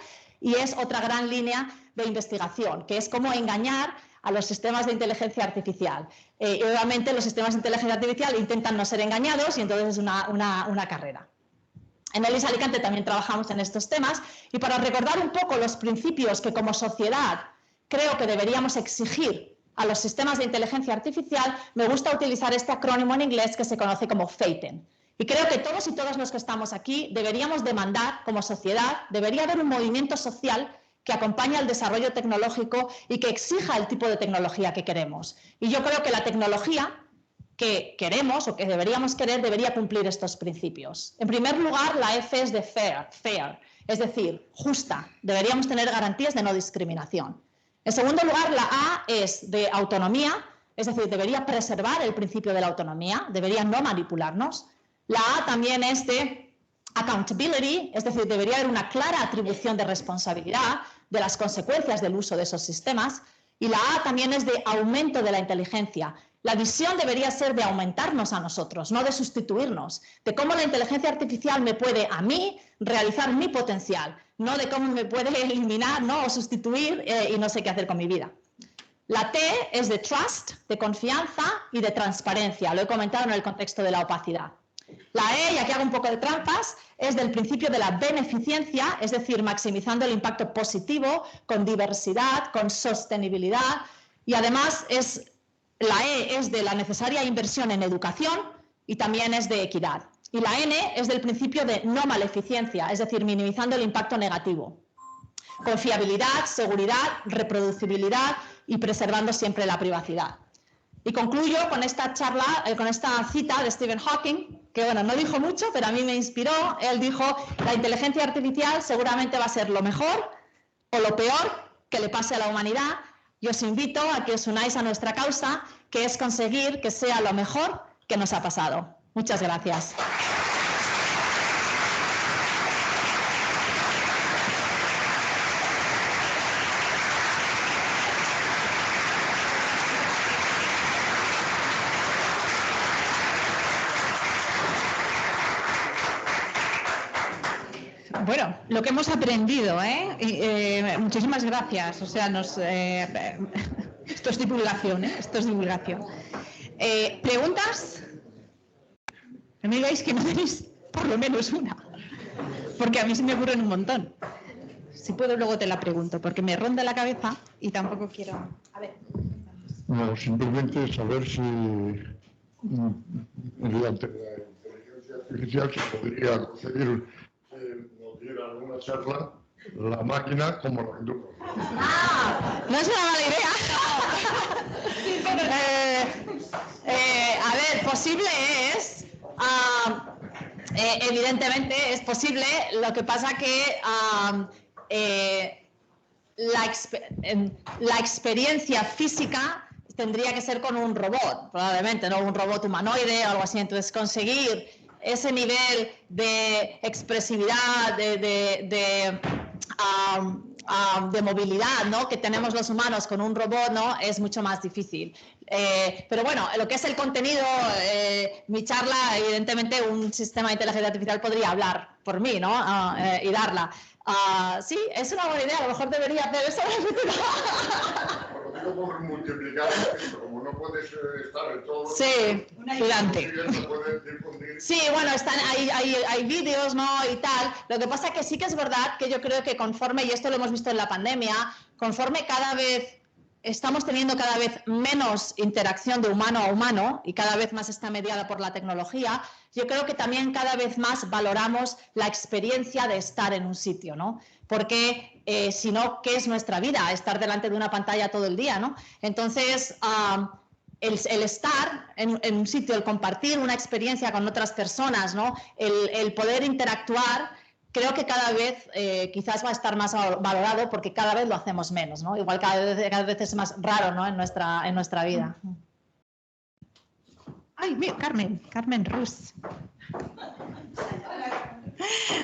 y es otra gran línea de investigación, que es cómo engañar a los sistemas de inteligencia artificial. Y obviamente los sistemas de inteligencia artificial intentan no ser engañados y entonces es una carrera. En ELIS Alicante también trabajamos en estos temas, y para recordar un poco los principios que como sociedad creo que deberíamos exigir a los sistemas de inteligencia artificial, me gusta utilizar este acrónimo en inglés que se conoce como FATEN. Y creo que todos y todas los que estamos aquí deberíamos demandar como sociedad, debería haber un movimiento social que acompañe al desarrollo tecnológico y que exija el tipo de tecnología que queremos. Y yo creo que la tecnología que queremos o que deberíamos querer debería cumplir estos principios. En primer lugar, la F es de fair, es decir, justa. Deberíamos tener garantías de no discriminación. En segundo lugar, la A es de autonomía, es decir, debería preservar el principio de la autonomía, debería no manipularnos. La A también es de accountability, es decir, debería haber una clara atribución de responsabilidad de las consecuencias del uso de esos sistemas. Y la A también es de aumento de la inteligencia. La visión debería ser de aumentarnos a nosotros, no de sustituirnos, de cómo la inteligencia artificial me puede a mí realizar mi potencial, no de cómo me puede eliminar, ¿no? O sustituir y no sé qué hacer con mi vida. La T es de trust, de confianza y de transparencia, lo he comentado en el contexto de la opacidad. La E, y aquí hago un poco de trampas, es del principio de la beneficencia, es decir, maximizando el impacto positivo, con diversidad, con sostenibilidad, y además la E es de la necesaria inversión en educación y también es de equidad. Y la N es del principio de no maleficencia, es decir, minimizando el impacto negativo. Confiabilidad, seguridad, reproducibilidad y preservando siempre la privacidad. Y concluyo con esta charla, con esta cita de Stephen Hawking, que bueno, no dijo mucho, pero a mí me inspiró. Él dijo, la inteligencia artificial seguramente va a ser lo mejor o lo peor que le pase a la humanidad. Y os invito a que os unáis a nuestra causa, que es conseguir que sea lo mejor que nos ha pasado. Muchas gracias. Bueno, lo que hemos aprendido, muchísimas gracias. O sea, esto es divulgación, esto es divulgación. ¿Preguntas? No me digáis que no tenéis por lo menos una, porque a mí se me ocurren un montón. Si puedo luego te la pregunto, porque me ronda la cabeza y tampoco quiero... A ver. No, simplemente saber si mediante la inteligencia artificial se podría conseguir nos diera alguna charla la máquina como la que tú. No es una mala idea. A ver, posible es, evidentemente es posible, lo que pasa que la experiencia física tendría que ser con un robot, probablemente, ¿no? Un robot humanoide o algo así, entonces conseguir ese nivel de expresividad, de movilidad, ¿no? Que tenemos los humanos con un robot, ¿no? Es mucho más difícil. Pero bueno, lo que es el contenido, mi charla, evidentemente un sistema de inteligencia artificial podría hablar por mí, ¿no? Y darla. Sí, es una buena idea, a lo mejor debería hacer eso. Lo digo por multiplicar, como no puedes estar en todo. Sí, ayudante. Sí, bueno, hay vídeos, ¿no? Y tal. Lo que pasa es que sí que es verdad que yo creo que conforme, y esto lo hemos visto en la pandemia, conforme cada vez estamos teniendo cada vez menos interacción de humano a humano y cada vez más está mediada por la tecnología, yo creo que también cada vez más valoramos la experiencia de estar en un sitio, ¿no? Porque si no, ¿qué es nuestra vida? Estar delante de una pantalla todo el día, ¿no? Entonces, el estar en un sitio, el compartir una experiencia con otras personas, ¿no? El poder interactuar, creo que cada vez quizás va a estar más valorado porque cada vez lo hacemos menos, ¿no? Igual cada vez es más raro, ¿no? en nuestra vida. Ay, mira, Carmen Rus.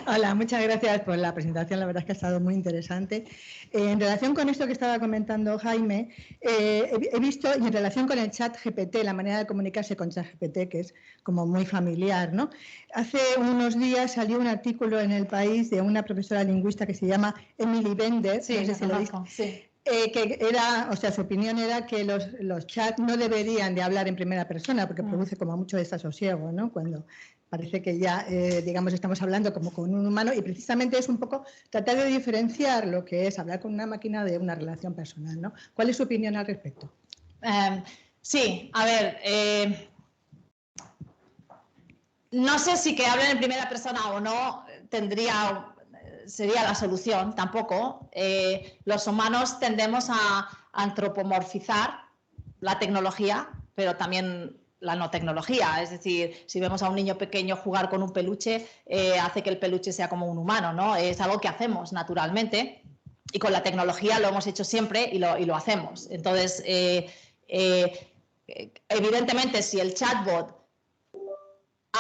Hola, muchas gracias por la presentación, la verdad es que ha estado muy interesante. En relación con esto que estaba comentando Jaime, he visto, y en relación con el chat GPT, la manera de comunicarse con chat GPT, que es como muy familiar, ¿no? Hace unos días salió un artículo en El País de una profesora lingüista que se llama Emily Bender, sí, no sé si lo conozco, sí. que era, o sea, su opinión era que los chats no deberían de hablar en primera persona porque produce como mucho desasosiego, ¿no? Cuando parece que ya, digamos, estamos hablando como con un humano, y precisamente es un poco tratar de diferenciar lo que es hablar con una máquina de una relación personal, ¿no? ¿Cuál es su opinión al respecto? Sí, a ver, no sé si que hablen en primera persona o no sería la solución, tampoco. Los humanos tendemos a antropomorfizar la tecnología, pero también la no tecnología. Es decir, si vemos a un niño pequeño jugar con un peluche, hace que el peluche sea como un humano, ¿no? Es algo que hacemos naturalmente, y con la tecnología lo hemos hecho siempre y lo hacemos. Entonces, evidentemente, si el chatbot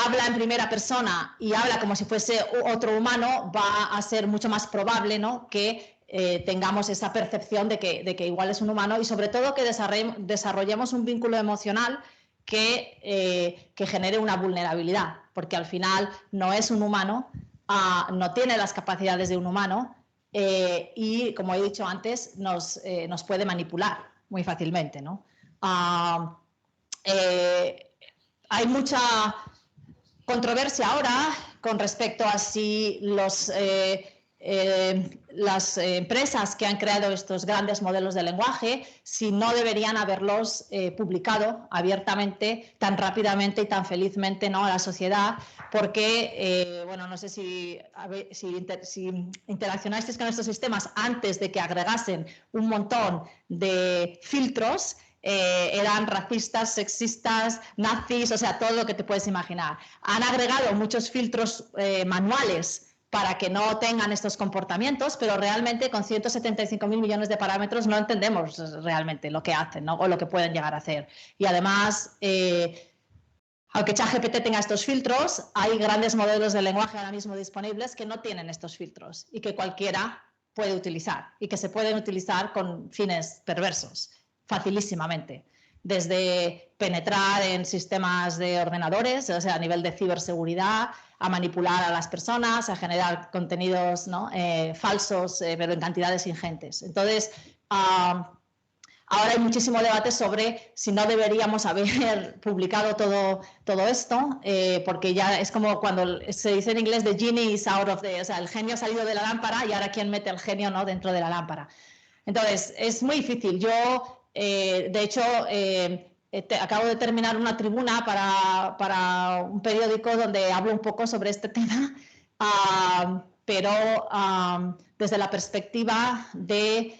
habla en primera persona y habla como si fuese otro humano, va a ser mucho más probable, ¿no?, que tengamos esa percepción de que igual es un humano, y sobre todo que desarrollemos un vínculo emocional que genere una vulnerabilidad, porque al final no es un humano, no tiene las capacidades de un humano, y, como he dicho antes, nos puede manipular muy fácilmente, ¿no? Hay mucha controversia ahora con respecto a si las empresas que han creado estos grandes modelos de lenguaje, si no deberían haberlos publicado abiertamente, tan rápidamente y tan felizmente, ¿no?, a la sociedad, porque, bueno, no sé si interaccionasteis con estos sistemas antes de que agregasen un montón de filtros. Eran racistas, sexistas, nazis, o sea, todo lo que te puedes imaginar. Han agregado muchos filtros manuales para que no tengan estos comportamientos, pero realmente con 175.000 millones de parámetros no entendemos realmente lo que hacen, ¿no?, o lo que pueden llegar a hacer. Y además, aunque ChatGPT tenga estos filtros, hay grandes modelos de lenguaje ahora mismo disponibles que no tienen estos filtros y que cualquiera puede utilizar, y que se pueden utilizar con fines perversos facilísimamente, desde penetrar en sistemas de ordenadores, o sea, a nivel de ciberseguridad, a manipular a las personas, a generar contenidos, ¿no?, falsos, pero en cantidades ingentes. Entonces, ahora hay muchísimo debate sobre si no deberíamos haber publicado todo esto, porque ya es como cuando se dice en inglés the genie is out of the, o sea, el genio ha salido de la lámpara y ahora quién mete el genio, ¿no?, dentro de la lámpara. Entonces, es muy difícil. Yo, de hecho, acabo de terminar una tribuna para un periódico donde hablo un poco sobre este tema, pero desde la perspectiva del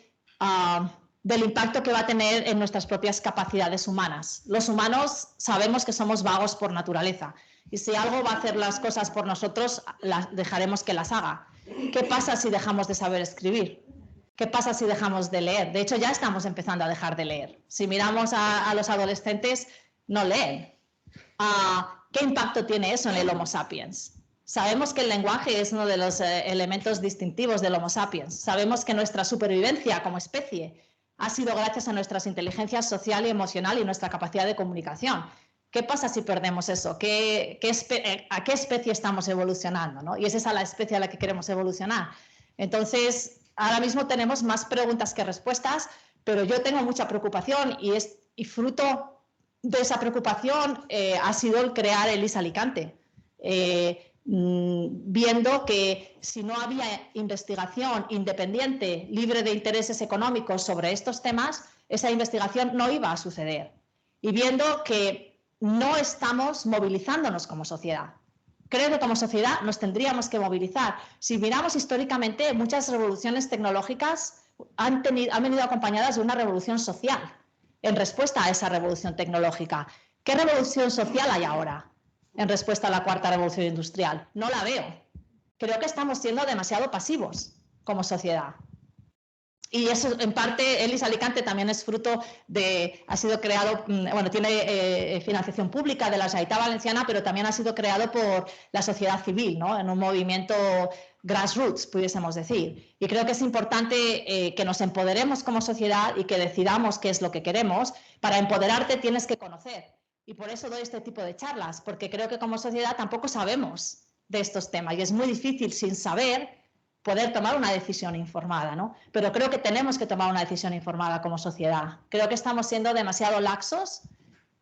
impacto que va a tener en nuestras propias capacidades humanas. Los humanos sabemos que somos vagos por naturaleza, y si algo va a hacer las cosas por nosotros, dejaremos que las haga. ¿Qué pasa si dejamos de saber escribir? ¿Qué pasa si dejamos de leer? De hecho, ya estamos empezando a dejar de leer. Si miramos a los adolescentes, no leen. ¿Qué impacto tiene eso en el Homo sapiens? Sabemos que el lenguaje es uno de los elementos distintivos del Homo sapiens. Sabemos que nuestra supervivencia como especie ha sido gracias a nuestras inteligencias social y emocional y nuestra capacidad de comunicación. ¿Qué pasa si perdemos eso? ¿A qué especie estamos evolucionando, ¿no? Y es esa la especie a la que queremos evolucionar. Entonces, ahora mismo tenemos más preguntas que respuestas, pero yo tengo mucha preocupación, y fruto de esa preocupación ha sido el crear ELIS Alicante, viendo que si no había investigación independiente, libre de intereses económicos sobre estos temas, esa investigación no iba a suceder. Y viendo que no estamos movilizándonos como sociedad. Creo que como sociedad nos tendríamos que movilizar. Si miramos históricamente, muchas revoluciones tecnológicas han venido acompañadas de una revolución social en respuesta a esa revolución tecnológica. ¿Qué revolución social hay ahora en respuesta a la cuarta revolución industrial? No la veo. Creo que estamos siendo demasiado pasivos como sociedad. Y eso, en parte, ELIS Alicante también es fruto de, ha sido creado, bueno, tiene financiación pública de la Generalitat Valenciana, pero también ha sido creado por la sociedad civil, ¿no?, en un movimiento grassroots, pudiésemos decir. Y creo que es importante que nos empoderemos como sociedad y que decidamos qué es lo que queremos. Para empoderarte tienes que conocer. Y por eso doy este tipo de charlas, porque creo que como sociedad tampoco sabemos de estos temas. Y es muy difícil, sin saber, poder tomar una decisión informada, ¿no? Pero creo que tenemos que tomar una decisión informada como sociedad. Creo que estamos siendo demasiado laxos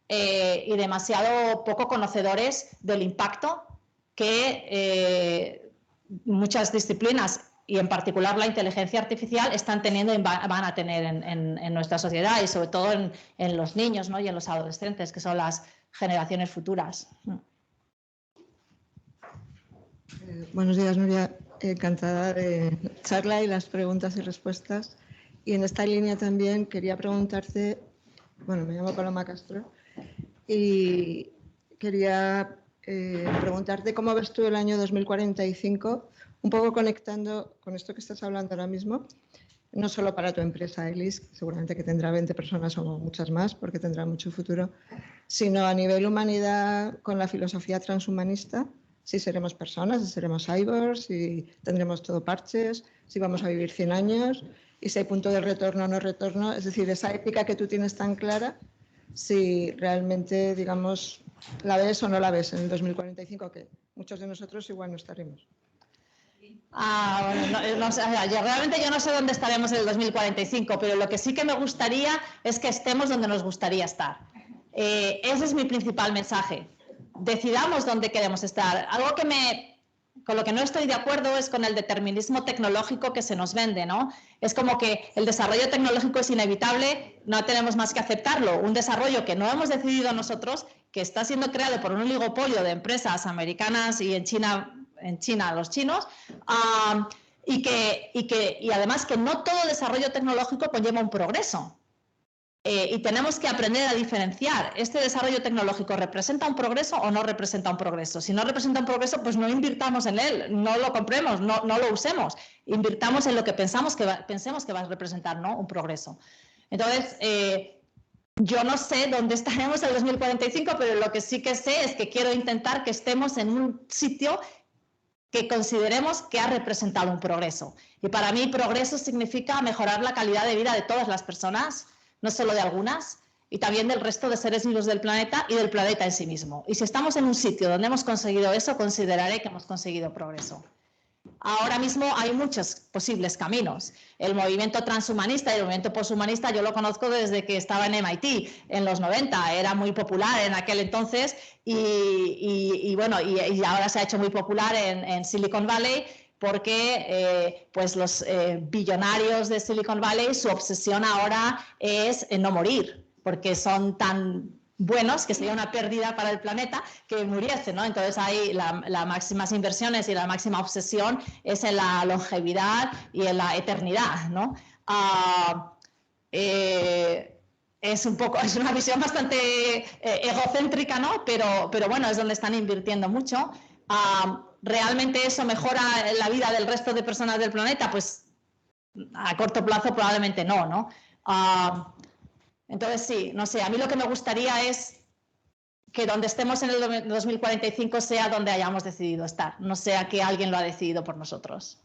y demasiado poco conocedores del impacto que muchas disciplinas, y en particular la inteligencia artificial, están teniendo y van a tener en nuestra sociedad, y sobre todo en los niños, ¿no? Y en los adolescentes, que son las generaciones futuras. Buenos días, Nuria. Encantada de la charla y las preguntas y respuestas. Y en esta línea también quería preguntarte, bueno, me llamo Paloma Castro, y quería preguntarte cómo ves tú el año 2045, un poco conectando con esto que estás hablando ahora mismo, no solo para tu empresa, Elis, seguramente que tendrá 20 personas o muchas más, porque tendrá mucho futuro, sino a nivel humanidad con la filosofía transhumanista, si seremos personas, si seremos cyborgs, si tendremos todo parches, si vamos a vivir 100 años, y si hay punto de retorno o no retorno, es decir, esa ética que tú tienes tan clara, si realmente, digamos, la ves o no la ves en el 2045, que muchos de nosotros igual no estaremos. Bueno, realmente yo no sé dónde estaremos en el 2045, pero lo que sí que me gustaría es que estemos donde nos gustaría estar. Ese es mi principal mensaje. Decidamos dónde queremos estar. Algo con lo que no estoy de acuerdo es con el determinismo tecnológico que se nos vende, ¿no? Es como que el desarrollo tecnológico es inevitable, no tenemos más que aceptarlo. Un desarrollo que no hemos decidido nosotros, que está siendo creado por un oligopolio de empresas americanas y en China los chinos, y además que no todo desarrollo tecnológico conlleva un progreso. Y tenemos que aprender a diferenciar. ¿Este desarrollo tecnológico representa un progreso o no representa un progreso? Si no representa un progreso, pues no invirtamos en él, no lo compremos, no lo usemos. Invirtamos en lo que pensemos que va a representar, ¿no? Un progreso. Entonces, yo no sé dónde estaremos en el 2045, pero lo que sí que sé es que quiero intentar que estemos en un sitio que consideremos que ha representado un progreso. Y para mí progreso significa mejorar la calidad de vida de todas las personas, no solo de algunas, y también del resto de seres vivos del planeta y del planeta en sí mismo. Y si estamos en un sitio donde hemos conseguido eso, consideraré que hemos conseguido progreso. Ahora mismo hay muchos posibles caminos. El movimiento transhumanista y el movimiento poshumanista yo lo conozco desde que estaba en MIT en los 90, era muy popular en aquel entonces y ahora se ha hecho muy popular en Silicon Valley porque pues los billonarios de Silicon Valley, su obsesión ahora es no morir, porque son tan buenos, que sería una pérdida para el planeta que muriese, ¿no? Entonces ahí las máximas inversiones y la máxima obsesión es en la longevidad y en la eternidad, ¿no? Es una visión bastante egocéntrica, ¿no? Pero bueno, es donde están invirtiendo mucho. ¿Realmente eso mejora la vida del resto de personas del planeta? Pues a corto plazo probablemente no, ¿no? Entonces sí, no sé, a mí lo que me gustaría es que donde estemos en el 2045 sea donde hayamos decidido estar, no sea que alguien lo ha decidido por nosotros.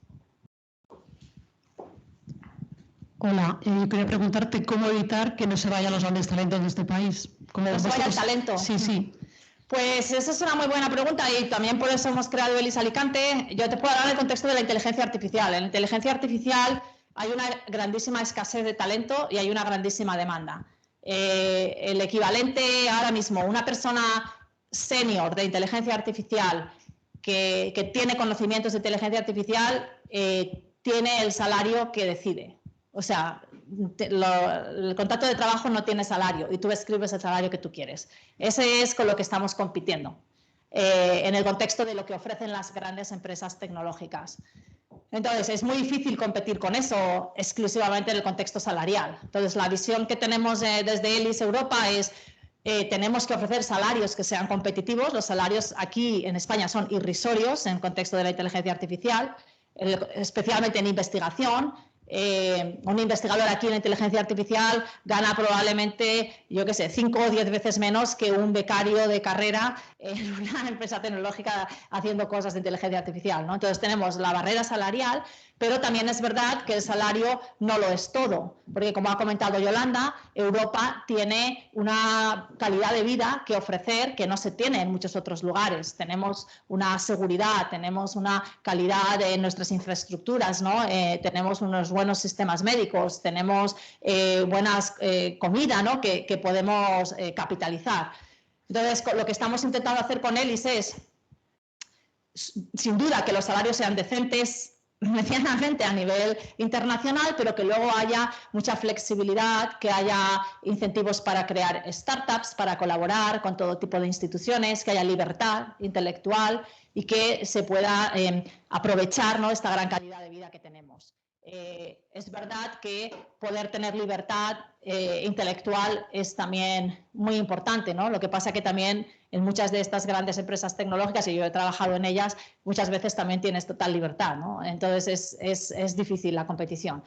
Hola, quería preguntarte cómo evitar que no se vayan los grandes talentos de este país. ¿No se vaya el talento? Sí, sí. Pues esa es una muy buena pregunta y también por eso hemos creado Elis Alicante. Yo te puedo hablar del contexto de la inteligencia artificial. En la inteligencia artificial hay una grandísima escasez de talento y hay una grandísima demanda. El equivalente ahora mismo, una persona senior de inteligencia artificial que tiene conocimientos de inteligencia artificial tiene el salario que decide. O sea, el contrato de trabajo no tiene salario y tú escribes el salario que tú quieres. Ese es con lo que estamos compitiendo en el contexto de lo que ofrecen las grandes empresas tecnológicas. Entonces, es muy difícil competir con eso exclusivamente en el contexto salarial. Entonces, la visión que tenemos desde Elis Europa es tenemos que ofrecer salarios que sean competitivos. Los salarios aquí en España son irrisorios en el contexto de la inteligencia artificial, especialmente en investigación. Un investigador aquí en inteligencia artificial gana probablemente, yo qué sé, 5 o 10 veces menos que un becario de carrera en una empresa tecnológica haciendo cosas de inteligencia artificial, ¿no? Entonces tenemos la barrera salarial, pero también es verdad que el salario no lo es todo, porque como ha comentado Yolanda, Europa tiene una calidad de vida que ofrecer que no se tiene en muchos otros lugares. Tenemos una seguridad, tenemos una calidad en nuestras infraestructuras, ¿no? Tenemos unos buenos sistemas médicos, tenemos buenas comida, ¿no? que podemos capitalizar. Entonces, lo que estamos intentando hacer con ELIS es, sin duda, que los salarios sean decentes, medianamente a nivel internacional, pero que luego haya mucha flexibilidad, que haya incentivos para crear startups, para colaborar con todo tipo de instituciones, que haya libertad intelectual y que se pueda aprovechar, ¿no? esta gran calidad de vida que tenemos. Es verdad que poder tener libertad intelectual es también muy importante, ¿no? Lo que pasa que también en muchas de estas grandes empresas tecnológicas, y yo he trabajado en ellas, muchas veces también tienes total libertad, ¿no? Entonces es difícil la competición.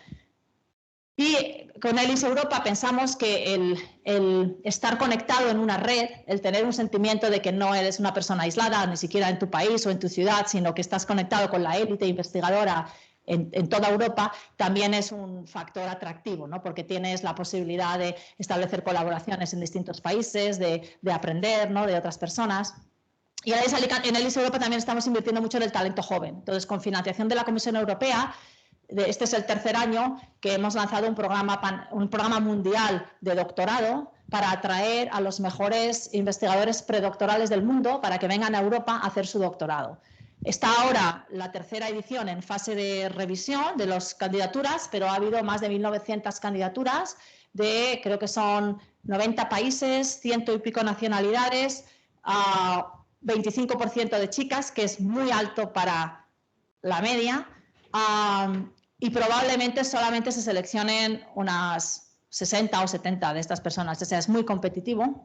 Y con ELIS Europa pensamos que el estar conectado en una red, el tener un sentimiento de que no eres una persona aislada, ni siquiera en tu país o en tu ciudad, sino que estás conectado con la élite investigadora en toda Europa, también es un factor atractivo, ¿no? Porque tienes la posibilidad de establecer colaboraciones en distintos países, de aprender, ¿no? de otras personas. Y en ELIS Europa también estamos invirtiendo mucho en el talento joven. Entonces, con financiación de la Comisión Europea, este es el tercer año que hemos lanzado un programa mundial de doctorado para atraer a los mejores investigadores predoctorales del mundo para que vengan a Europa a hacer su doctorado. Está ahora la tercera edición en fase de revisión de las candidaturas, pero ha habido más de 1.900 candidaturas de, creo que son 90 países, 100 y pico nacionalidades, 25% de chicas, que es muy alto para la media, y probablemente solamente se seleccionen unas 60 o 70 de estas personas, o sea, es muy competitivo.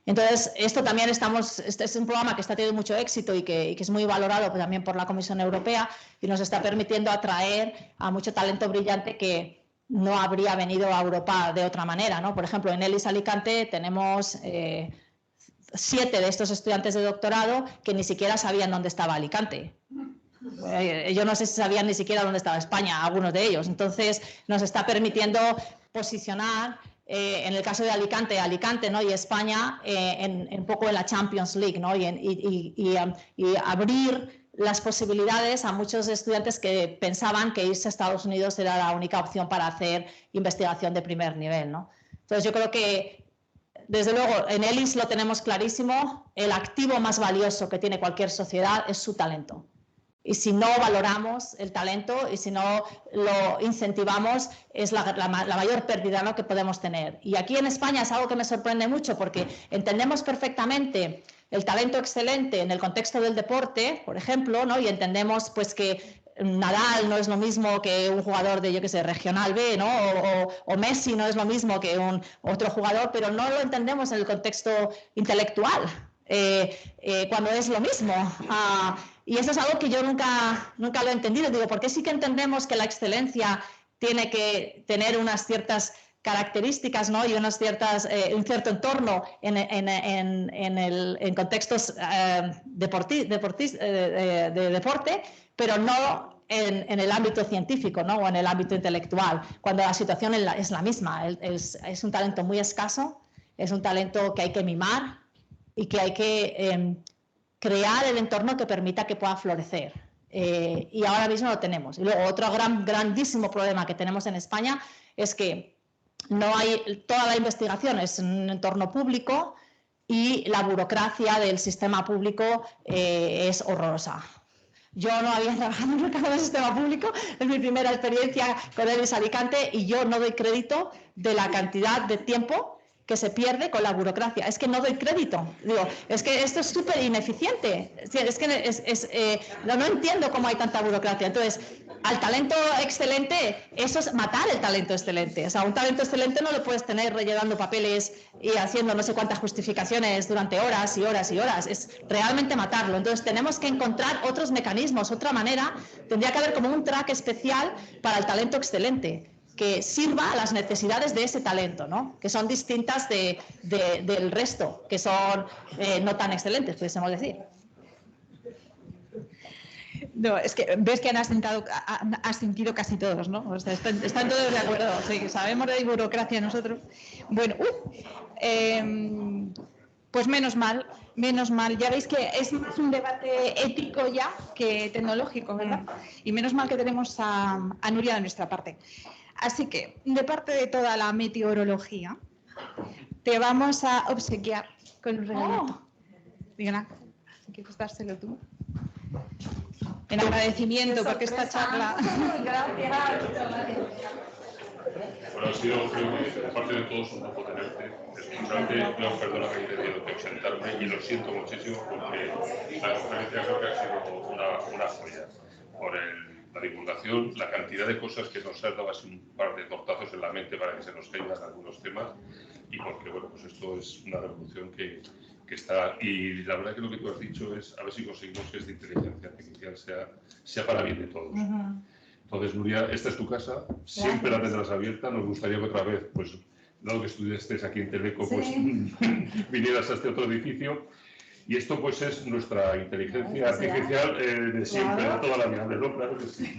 Entonces, esto también este es un programa que está teniendo mucho éxito y que es muy valorado también por la Comisión Europea y nos está permitiendo atraer a mucho talento brillante que no habría venido a Europa de otra manera, ¿no? Por ejemplo, en ELIS Alicante tenemos 7 de estos estudiantes de doctorado que ni siquiera sabían dónde estaba Alicante. Yo no sé si sabían ni siquiera dónde estaba España, algunos de ellos. Entonces, nos está permitiendo posicionar, en el caso de Alicante, ¿no? y España, un poco en la Champions League, ¿no? y abrir las posibilidades a muchos estudiantes que pensaban que irse a Estados Unidos era la única opción para hacer investigación de primer nivel, ¿no? Entonces, yo creo que, desde luego, en ELIS lo tenemos clarísimo, el activo más valioso que tiene cualquier sociedad es su talento. Y si no valoramos el talento y si no lo incentivamos, es la mayor pérdida, ¿no? que podemos tener. Y aquí en España es algo que me sorprende mucho porque entendemos perfectamente el talento excelente en el contexto del deporte, por ejemplo, ¿no? y entendemos pues, que Nadal no es lo mismo que un jugador de, yo qué sé, Regional B, ¿no? o Messi no es lo mismo que otro jugador, pero no lo entendemos en el contexto intelectual, cuando es lo mismo. Y eso es algo que yo nunca lo he entendido. Digo, ¿por qué sí que entendemos que la excelencia tiene que tener unas ciertas características, ¿no? y un cierto entorno en contextos de deporte, pero no en el ámbito científico, ¿no? o en el ámbito intelectual, cuando la situación es la misma? Es un talento muy escaso, es un talento que hay que mimar y que hay que crear el entorno que permita que pueda florecer. Y ahora mismo lo tenemos. Y luego otro grandísimo problema que tenemos en España es que toda la investigación es en un entorno público y la burocracia del sistema público es horrorosa. Yo no había trabajado nunca en el sistema público, es mi primera experiencia con ELIS Alicante y yo no doy crédito de la cantidad de tiempo que se pierde con la burocracia. Es que no doy crédito. Digo, es que esto es súper ineficiente. Es que no entiendo cómo hay tanta burocracia. Entonces, al talento excelente, eso es matar el talento excelente. O sea, un talento excelente no lo puedes tener rellenando papeles y haciendo no sé cuántas justificaciones durante horas y horas y horas. Es realmente matarlo. Entonces, tenemos que encontrar otros mecanismos, otra manera. Tendría que haber como un track especial para el talento excelente. que sirva a las necesidades de ese talento, ¿no? Que son distintas del resto, que son no tan excelentes, pudiésemos decir. No, es que ves que han asentido casi todos, ¿no? O sea, están todos de acuerdo, sí, sabemos de burocracia nosotros. Bueno, pues menos mal, ya veis que es más un debate ético ya que tecnológico, ¿verdad? Y menos mal que tenemos a Nuria de nuestra parte. Así que, de parte de toda la meteorología, te vamos a obsequiar con un regalito. Diana, ¿quieres dárselo tú? En agradecimiento, porque esta charla... Gracias. Bueno, ha sido, creo que, de parte de todos, un poco tenerte, escucharte. No, perdona que he tenido que ausentarme y lo siento muchísimo porque la conferencia creo que ha sido una joya. Por la divulgación, la cantidad de cosas que nos has dado así un par de tortazos en la mente para que se nos caigan algunos temas y porque, bueno, pues esto es una revolución que está... Y la verdad que lo que tú has dicho es a ver si conseguimos que esta inteligencia artificial sea para bien de todos. Entonces, Nuria, esta es tu casa, siempre la tendrás abierta. Nos gustaría que otra vez, pues, dado que estudiaste aquí en Teleco, pues vinieras a este otro edificio. Y esto, pues, es nuestra inteligencia artificial de siempre, de toda la vida, ¿no? Claro que sí.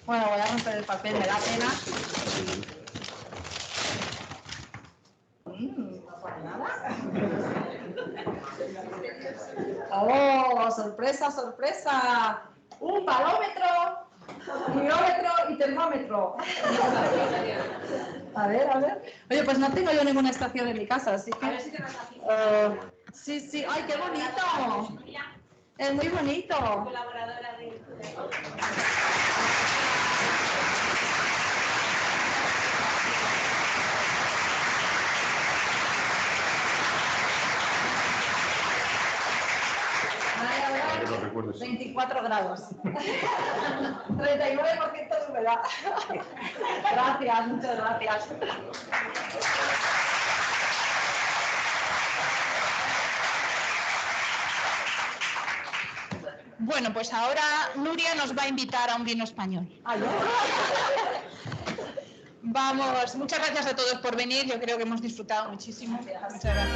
Bueno, voy a romper el papel, me da pena. No pone nada. ¡Oh, sorpresa, sorpresa! Un balómetro, mirómetro y termómetro. A ver. Oye, pues no tengo yo ninguna estación en mi casa, así que... A ver si te vas aquí. Sí. ¡Ay, qué bonito! Es muy bonito. Colaboradora de... Que lo recuerdes. 24 grados. 39% de humedad. Gracias, muchas gracias. Bueno, pues ahora Nuria nos va a invitar a un vino español. Vamos, muchas gracias a todos por venir. Yo creo que hemos disfrutado muchísimo. Muchas gracias.